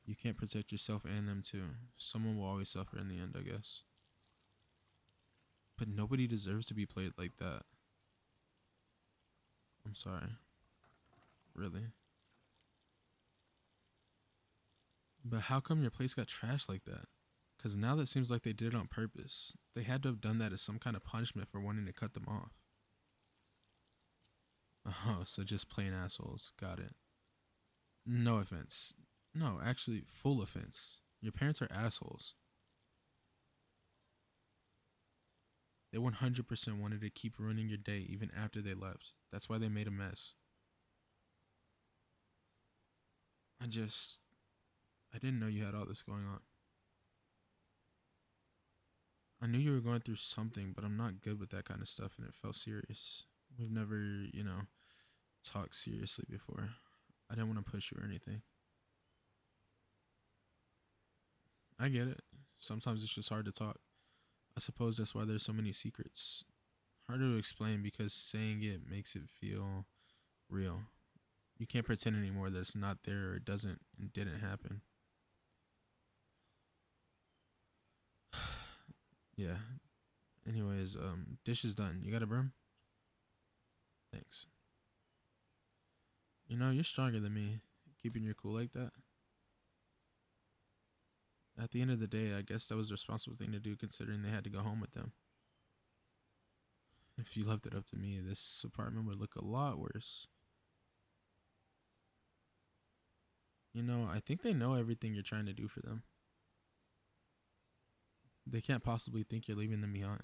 You can't protect yourself and them too. Someone will always suffer in the end, I guess. But nobody deserves to be played like that. I'm sorry. Really. But how come your place got trashed like that? Because now that seems like they did it on purpose. They had to have done that as some kind of punishment for wanting to cut them off. Oh, so just plain assholes. Got it. No offense. No, actually, full offense. Your parents are assholes. They 100% wanted to keep ruining your day even after they left. That's why they made a mess. I didn't know you had all this going on. I knew you were going through something, but I'm not good with that kind of stuff, and it felt serious. We've never, talked seriously before. I didn't want to push you or anything. I get it. Sometimes it's just hard to talk. I suppose that's why there's so many secrets. Hard to explain because saying it makes it feel real. You can't pretend anymore that it's not there or it doesn't and didn't happen. Yeah. Anyways, dish is done. You got a broom? Thanks. You know, you're stronger than me. Keeping your cool like that. At the end of the day, I guess that was the responsible thing to do considering they had to go home with them. If you left it up to me, this apartment would look a lot worse. You know, I think they know everything you're trying to do for them. They can't possibly think you're leaving them behind.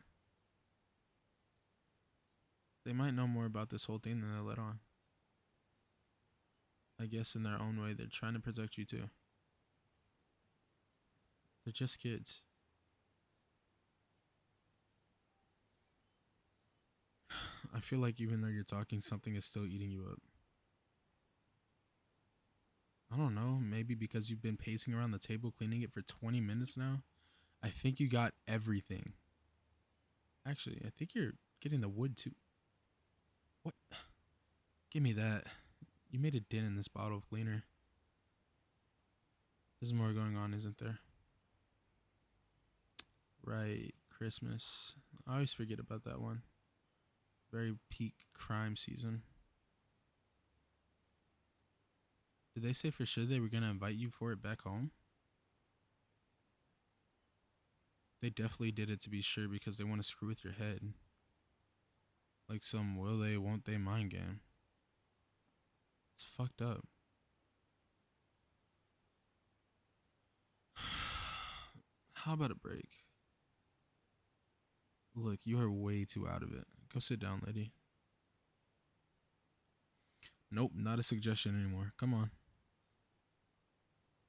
They might know more about this whole thing than they let on. I guess in their own way, they're trying to protect you too. They're just kids. I feel like even though you're talking, something is still eating you up. I don't know, maybe because you've been pacing around the table cleaning it for 20 minutes now? I think you got everything. Actually, I think you're getting the wood too. What? Give me that. You made a dent in this bottle of cleaner. There's more going on, isn't there? Right, Christmas. I always forget about that one. Very peak crime season. Did they say for sure they were gonna invite you for it back home? They definitely did it to be sure because they want to screw with your head. Like some will they, won't they mind game. It's fucked up. How about a break? Look, you are way too out of it. Go sit down, lady. Nope, not a suggestion anymore. Come on.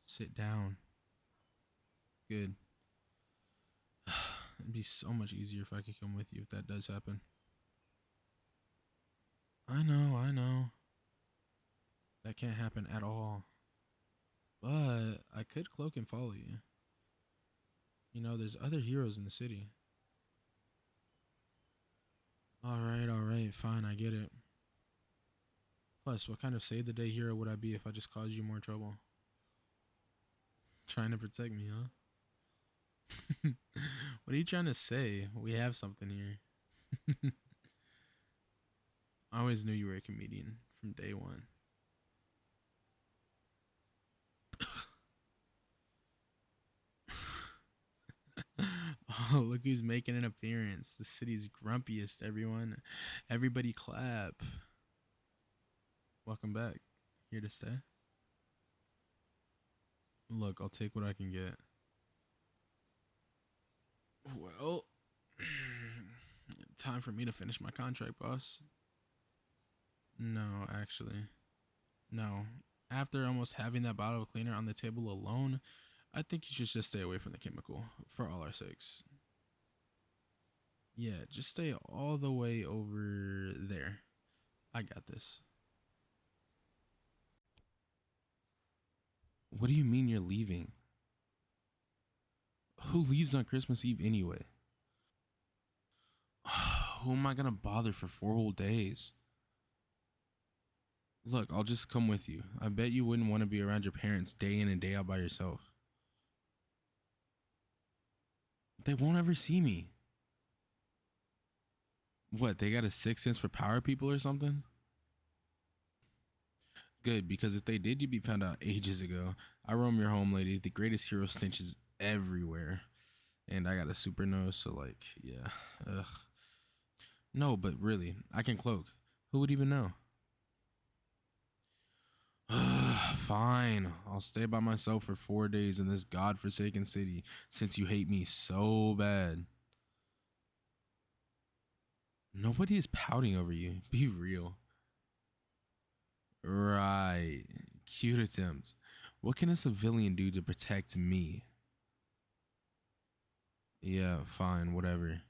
Sit down. Good. It'd be so much easier if I could come with you if that does happen. I know. That can't happen at all. But I could cloak and follow you. You know, there's other heroes in the city. Alright, fine, I get it. Plus, what kind of save the day hero would I be if I just caused you more trouble? Trying to protect me, huh? What are you trying to say? We have something here. I always knew you were a comedian from day one. Oh, look who's making an appearance. The city's grumpiest, everyone. Everybody clap. Welcome back. Here to stay? Look, I'll take what I can get. Well, time for me to finish my contract, boss. No, actually. No. After almost having that bottle of cleaner on the table alone, I think you should just stay away from the chemical for all our sakes. Yeah, just stay all the way over there. I got this. What do you mean you're leaving? Who leaves on Christmas Eve anyway? Who am I gonna bother for 4 whole days? Look, I'll just come with you. I bet you wouldn't want to be around your parents day in and day out by yourself. They won't ever see me. What, they got a sixth sense for power people or something? Good, because if they did, you'd be found out ages ago. I roam your home, lady. The greatest hero stench is everywhere. And I got a super nose, so like, yeah. Ugh. No, but really, I can cloak. Who would even know? Fine. I'll stay by myself for 4 days in this godforsaken city since you hate me so bad. Nobody is pouting over you. Be real. Right. Cute attempt. What can a civilian do to protect me? Yeah, fine, whatever.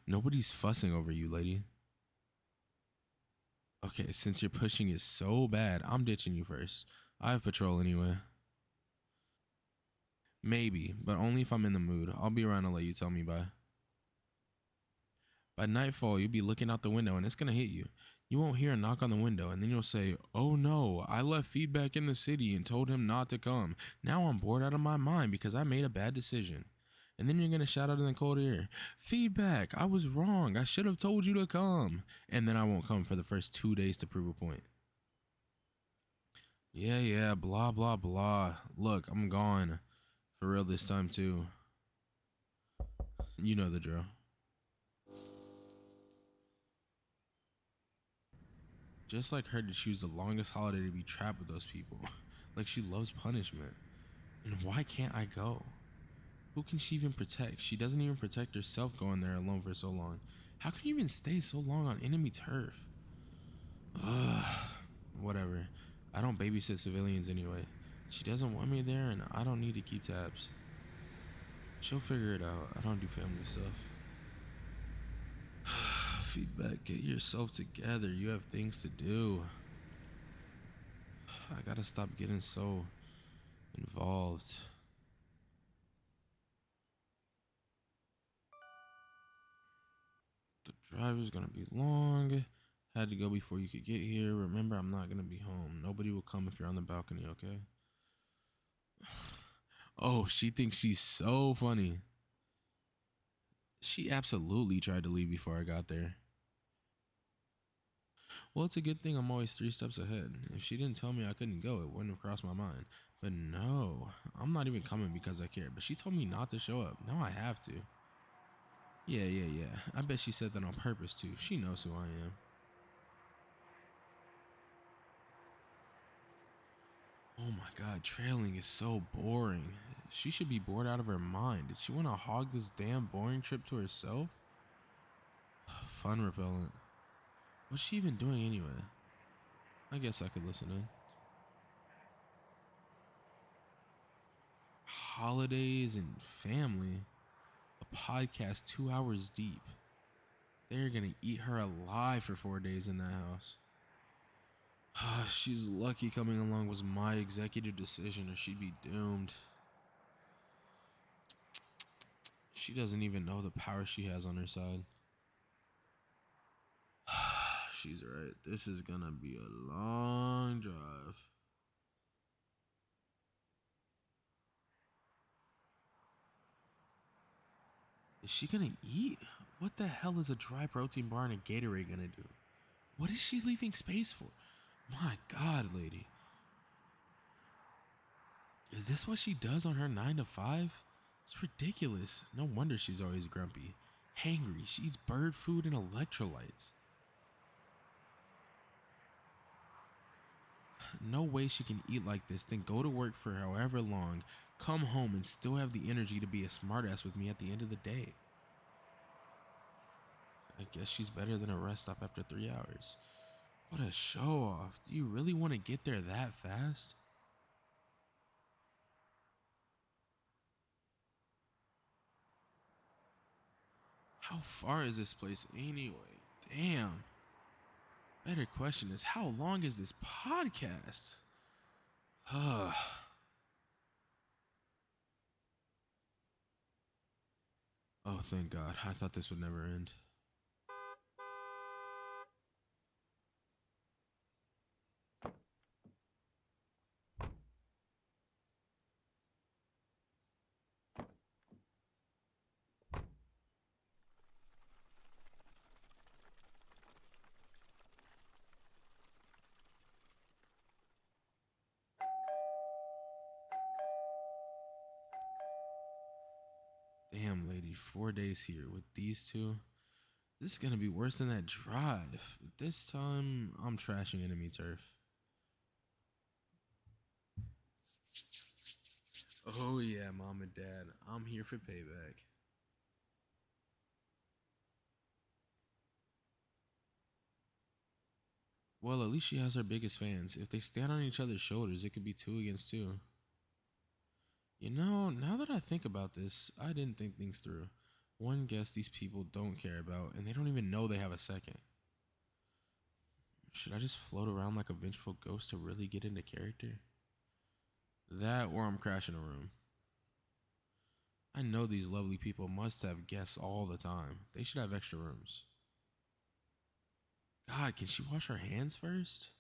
Nobody's fussing over you, lady. Okay, since you're pushing it so bad, I'm ditching you first. I have patrol anyway. Maybe, but only if I'm in the mood. I'll be around to let you tell me bye. By nightfall, you'll be looking out the window and it's gonna hit you. You won't hear a knock on the window, and then you'll say, "Oh no, I left feedback in the city and told him not to come. Now I'm bored out of my mind because I made a bad decision." And then you're gonna shout out in the cold air, "Feedback, I was wrong. I should have told you to come." And then I won't come for the first 2 days to prove a point. Yeah, blah, blah, blah. Look, I'm gone. For real this time, too. You know the drill. Just like her to choose the longest holiday to be trapped with those people. Like she loves punishment. And why can't I go? Who can she even protect? She doesn't even protect herself going there alone for so long. How can you even stay so long on enemy turf? Ugh. Whatever. I don't babysit civilians anyway. She doesn't want me there and I don't need to keep tabs. She'll figure it out. I don't do family stuff. Feedback, get yourself together. You have things to do. I gotta stop getting so involved. The drive is gonna be long. Had to go before you could get here. Remember, I'm not gonna be home. Nobody will come if you're on the balcony, okay? Oh, she thinks she's so funny. She absolutely tried to leave before I got there. Well, it's a good thing I'm always 3 steps ahead. If she didn't tell me I couldn't go, it wouldn't have crossed my mind. But no, I'm not even coming because I care. But she told me not to show up. Now I have to. Yeah. I bet she said that on purpose too. She knows who I am. Oh my god, trailing is so boring. She should be bored out of her mind. Did she want to hog this damn boring trip to herself? Fun repellent. What's she even doing anyway? I guess I could listen in. Holidays and family. A podcast 2 hours deep. They're gonna eat her alive for 4 days in that house. She's lucky coming along was my executive decision or she'd be doomed. She doesn't even know the power she has on her side. She's right. This is gonna be a long drive. Is she gonna eat? What the hell is a dry protein bar and a Gatorade gonna do? What is she leaving space for? My god, lady. Is this what she does on her 9 to 5? It's ridiculous. No wonder she's always grumpy. Hangry. She eats bird food and electrolytes. No way she can eat like this, then go to work for however long, come home and still have the energy to be a smartass with me at the end of the day. I guess she's better than a rest stop after 3 hours. What a show off. Do you really want to get there that fast? How far is this place anyway? Damn. Better question is, how long is this podcast? Oh, thank God. I thought this would never end. Damn, lady, 4 days here with these two. This is gonna be worse than that drive. But this time, I'm trashing enemy turf. Oh yeah, mom and dad, I'm here for payback. Well, at least she has her biggest fans. If they stand on each other's shoulders, it could be 2 against 2. You know, now that I think about this, I didn't think things through. One guess these people don't care about, and they don't even know they have a second. Should I just float around like a vengeful ghost to really get into character? That or I'm crashing a room. I know these lovely people must have guests all the time. They should have extra rooms. God, can she wash her hands first?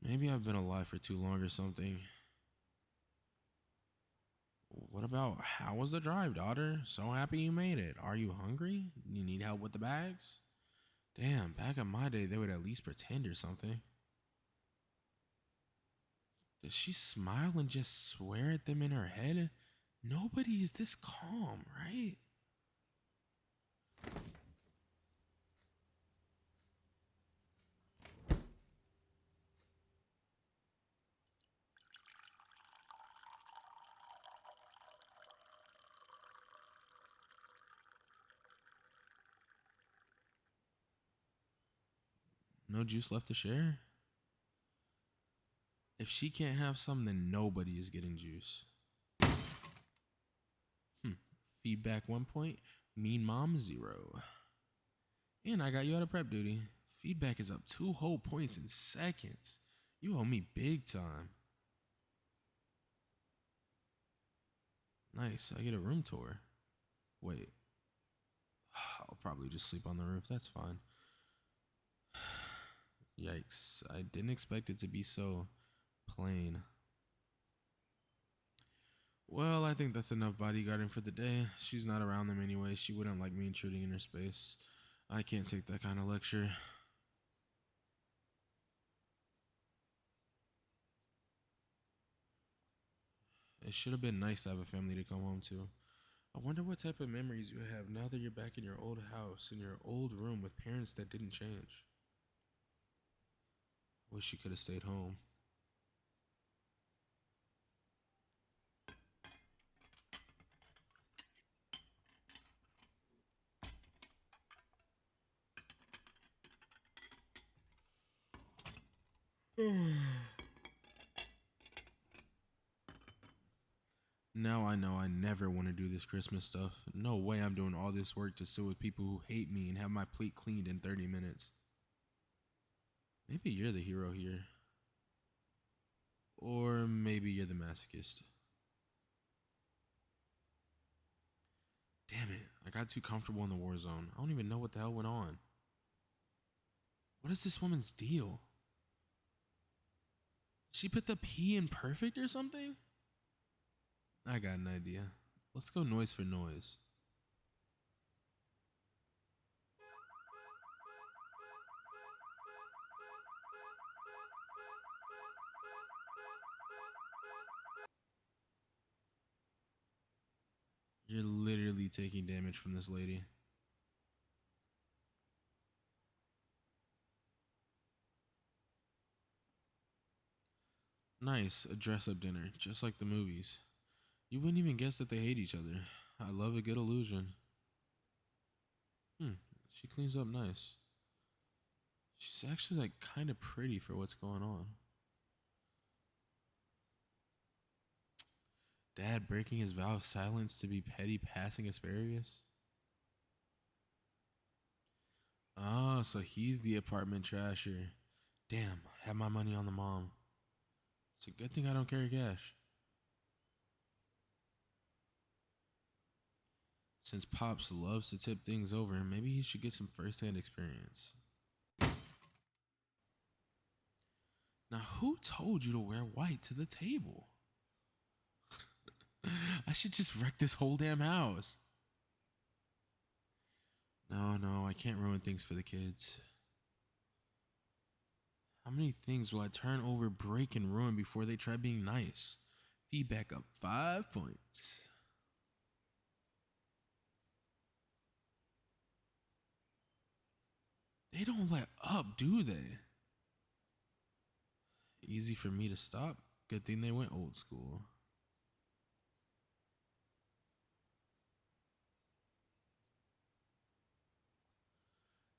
Maybe I've been alive for too long or something. What about, how was the drive, daughter? So happy you made it. Are you hungry? You need help with the bags? Damn, back in my day, they would at least pretend or something. Does she smile and just swear at them in her head? Nobody is this calm, right? No juice left to share? If she can't have some, then nobody is getting juice. Feedback 1 point, mean mom 0. And I got you out of prep duty. Feedback is up 2 whole points in seconds. You owe me big time. Nice, I get a room tour. Wait, I'll probably just sleep on the roof, that's fine. Yikes, I didn't expect it to be so plain. Well, I think that's enough bodyguarding for the day. She's not around them anyway. She wouldn't like me intruding in her space. I can't take that kind of lecture. It should have been nice to have a family to come home to. I wonder what type of memories you have now that you're back in your old house, in your old room with parents that didn't change. Wish you could have stayed home. Now I know I never want to do this Christmas stuff. No way I'm doing all this work to sit with people who hate me and have my plate cleaned in 30 minutes. Maybe you're the hero here. Or maybe you're the masochist. Damn it, I got too comfortable in the war zone. I don't even know what the hell went on. What is this woman's deal? She put the P in perfect or something? I got an idea. Let's go noise for noise. You're literally taking damage from this lady. Nice, a dress-up dinner, just like the movies. You wouldn't even guess that they hate each other. I love a good illusion. She cleans up nice. She's actually like kind of pretty for what's going on. Dad breaking his vow of silence to be petty passing asparagus? Oh, so he's the apartment trasher. Damn, have my money on the mom. It's a good thing I don't carry cash. Since Pops loves to tip things over, maybe he should get some first-hand experience. Now, who told you to wear white to the table? I should just wreck this whole damn house. No, I can't ruin things for the kids. How many things will I turn over, break, and ruin before they try being nice? Feedback up 5 points. They don't let up, do they? Easy for me to stop. Good thing they went old school.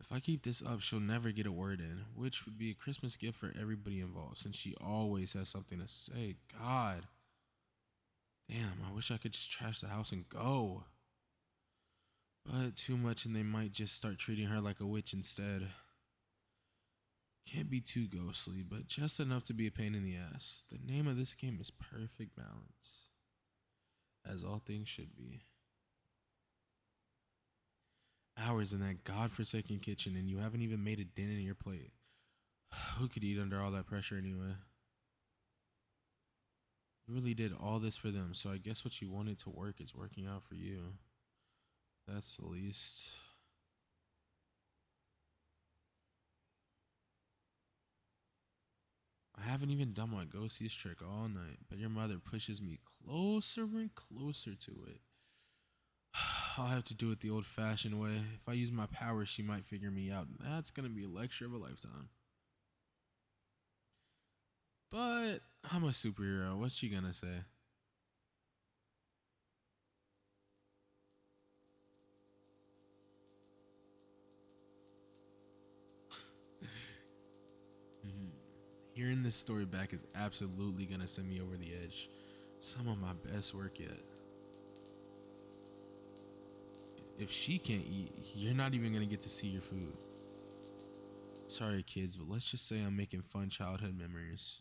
If I keep this up, she'll never get a word in, which would be a Christmas gift for everybody involved since she always has something to say. God. Damn, I wish I could just trash the house and go. But too much and they might just start treating her like a witch instead. Can't be too ghostly, but just enough to be a pain in the ass. The name of this game is Perfect Balance. As all things should be. Hours in that godforsaken kitchen and you haven't even made a dent in your plate. Who could eat under all that pressure anyway? You really did all this for them, so I guess what you wanted to work is working out for you. That's the least. I haven't even done my ghosties trick all night, but your mother pushes me closer and closer to it. I'll have to do it the old-fashioned way. If I use my power, she might figure me out, and that's gonna be a lecture of a lifetime. But I'm a superhero. What's she gonna say? Hearing this story back is absolutely gonna send me over the edge. Some of my best work yet. If she can't eat, you're not even gonna get to see your food. Sorry kids, but let's just say I'm making fun childhood memories.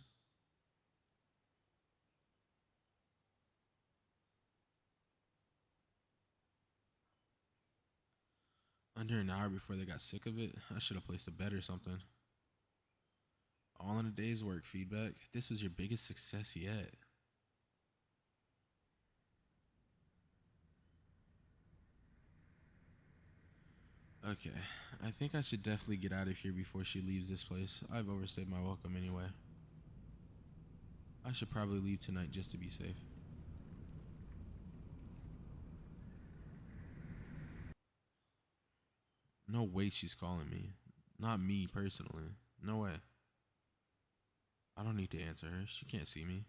Under an hour before they got sick of it, I should have placed a bet or something. all in a day's work, Feedback. This was your biggest success yet. Okay, I think I should definitely get out of here before she leaves this place. I've overstayed my welcome anyway. I should probably leave tonight just to be safe. No way she's calling me. Not me personally. No way. I don't need to answer her. She can't see me.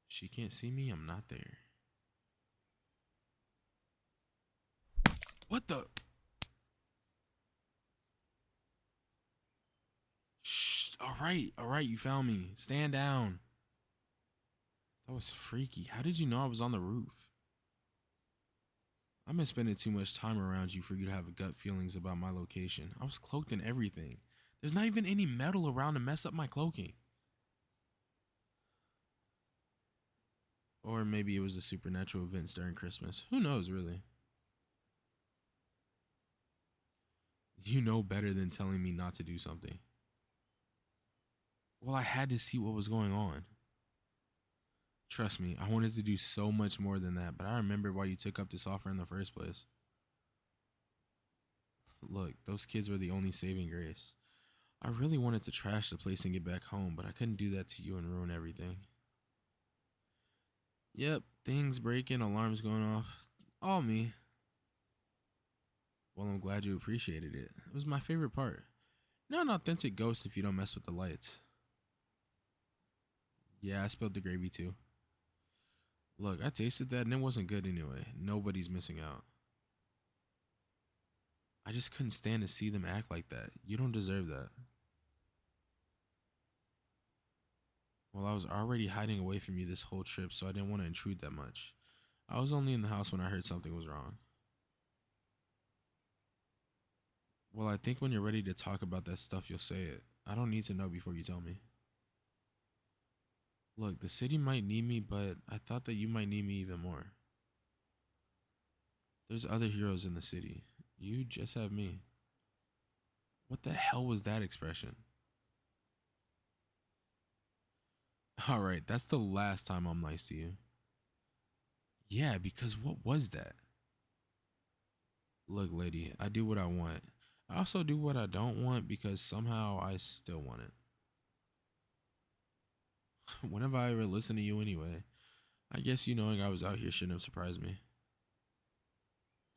If she can't see me, I'm not there. What the? Shh. All right, you found me. Stand down. That was freaky. How did you know I was on the roof? I've been spending too much time around you for you to have gut feelings about my location. I was cloaked in everything. There's not even any metal around to mess up my cloaking. Or maybe it was the supernatural events during Christmas. Who knows, really? You know better than telling me not to do something. Well, I had to see what was going on. Trust me, I wanted to do so much more than that, but I remember why you took up this offer in the first place. Look, those kids were the only saving grace. I really wanted to trash the place and get back home, but I couldn't do that to you and ruin everything. Yep, things breaking, alarms going off. All me. Well, I'm glad you appreciated it. It was my favorite part. You're not an authentic ghost if you don't mess with the lights. Yeah, I spilled the gravy too. Look, I tasted that and it wasn't good anyway. Nobody's missing out. I just couldn't stand to see them act like that. You don't deserve that. Well, I was already hiding away from you this whole trip, so I didn't want to intrude that much. I was only in the house when I heard something was wrong. Well, I think when you're ready to talk about that stuff, you'll say it. I don't need to know before you tell me. Look, the city might need me, but I thought that you might need me even more. There's other heroes in the city. You just have me. What the hell was that expression? Alright, that's the last time I'm nice to you. Yeah, because what was that? Look, lady, I do what I want. I also do what I don't want because somehow I still want it. When have I ever listened to you anyway? I guess you knowing I was out here shouldn't have surprised me.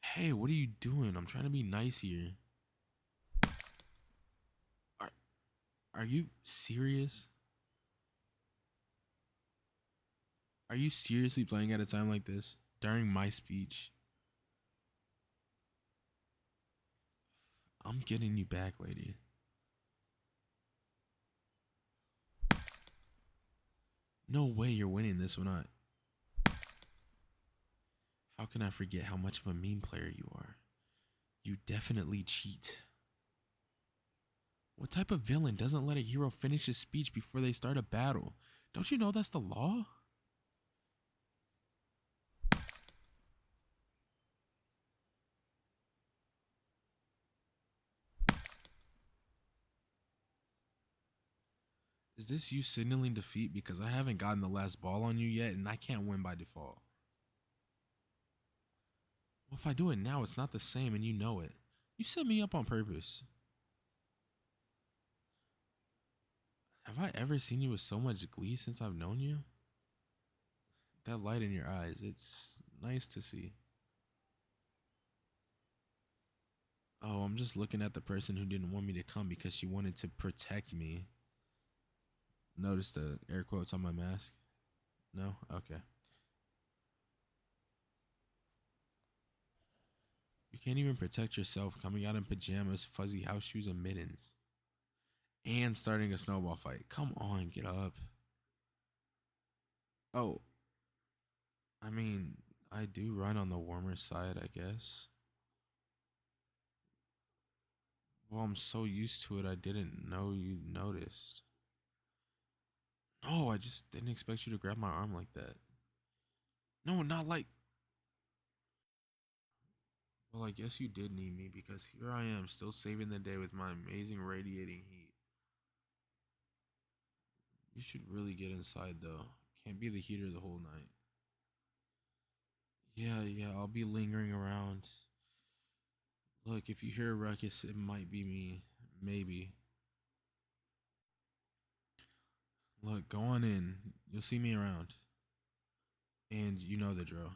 Hey, what are you doing? I'm trying to be nice here. Are you serious? Are you seriously playing at a time like this? During my speech? I'm getting you back, lady. No way you're winning this one. How can I forget how much of a meme player you are? You definitely cheat. What type of villain doesn't let a hero finish his speech before they start a battle? Don't you know that's the law? Is this you signaling defeat because I haven't gotten the last ball on you yet and I can't win by default? Well, if I do it now, it's not the same and you know it. You set me up on purpose. Have I ever seen you with so much glee since I've known you? That light in your eyes, it's nice to see. Oh, I'm just looking at the person who didn't want me to come because she wanted to protect me. Notice the air quotes on my mask? No? Okay. You can't even protect yourself coming out in pajamas, fuzzy house shoes, and mittens. And starting a snowball fight. Come on, get up. Oh, I mean, I do run on the warmer side, I guess. Well, I'm so used to it, I didn't know you noticed. No, I just didn't expect you to grab my arm like that. No, not like... Well, I guess you did need me because here I am still saving the day with my amazing radiating heat. You should really get inside though. Can't be the heater the whole night. Yeah, I'll be lingering around. Look, if you hear a ruckus, it might be me. Maybe. Look, go on in. You'll see me around. And you know the drill.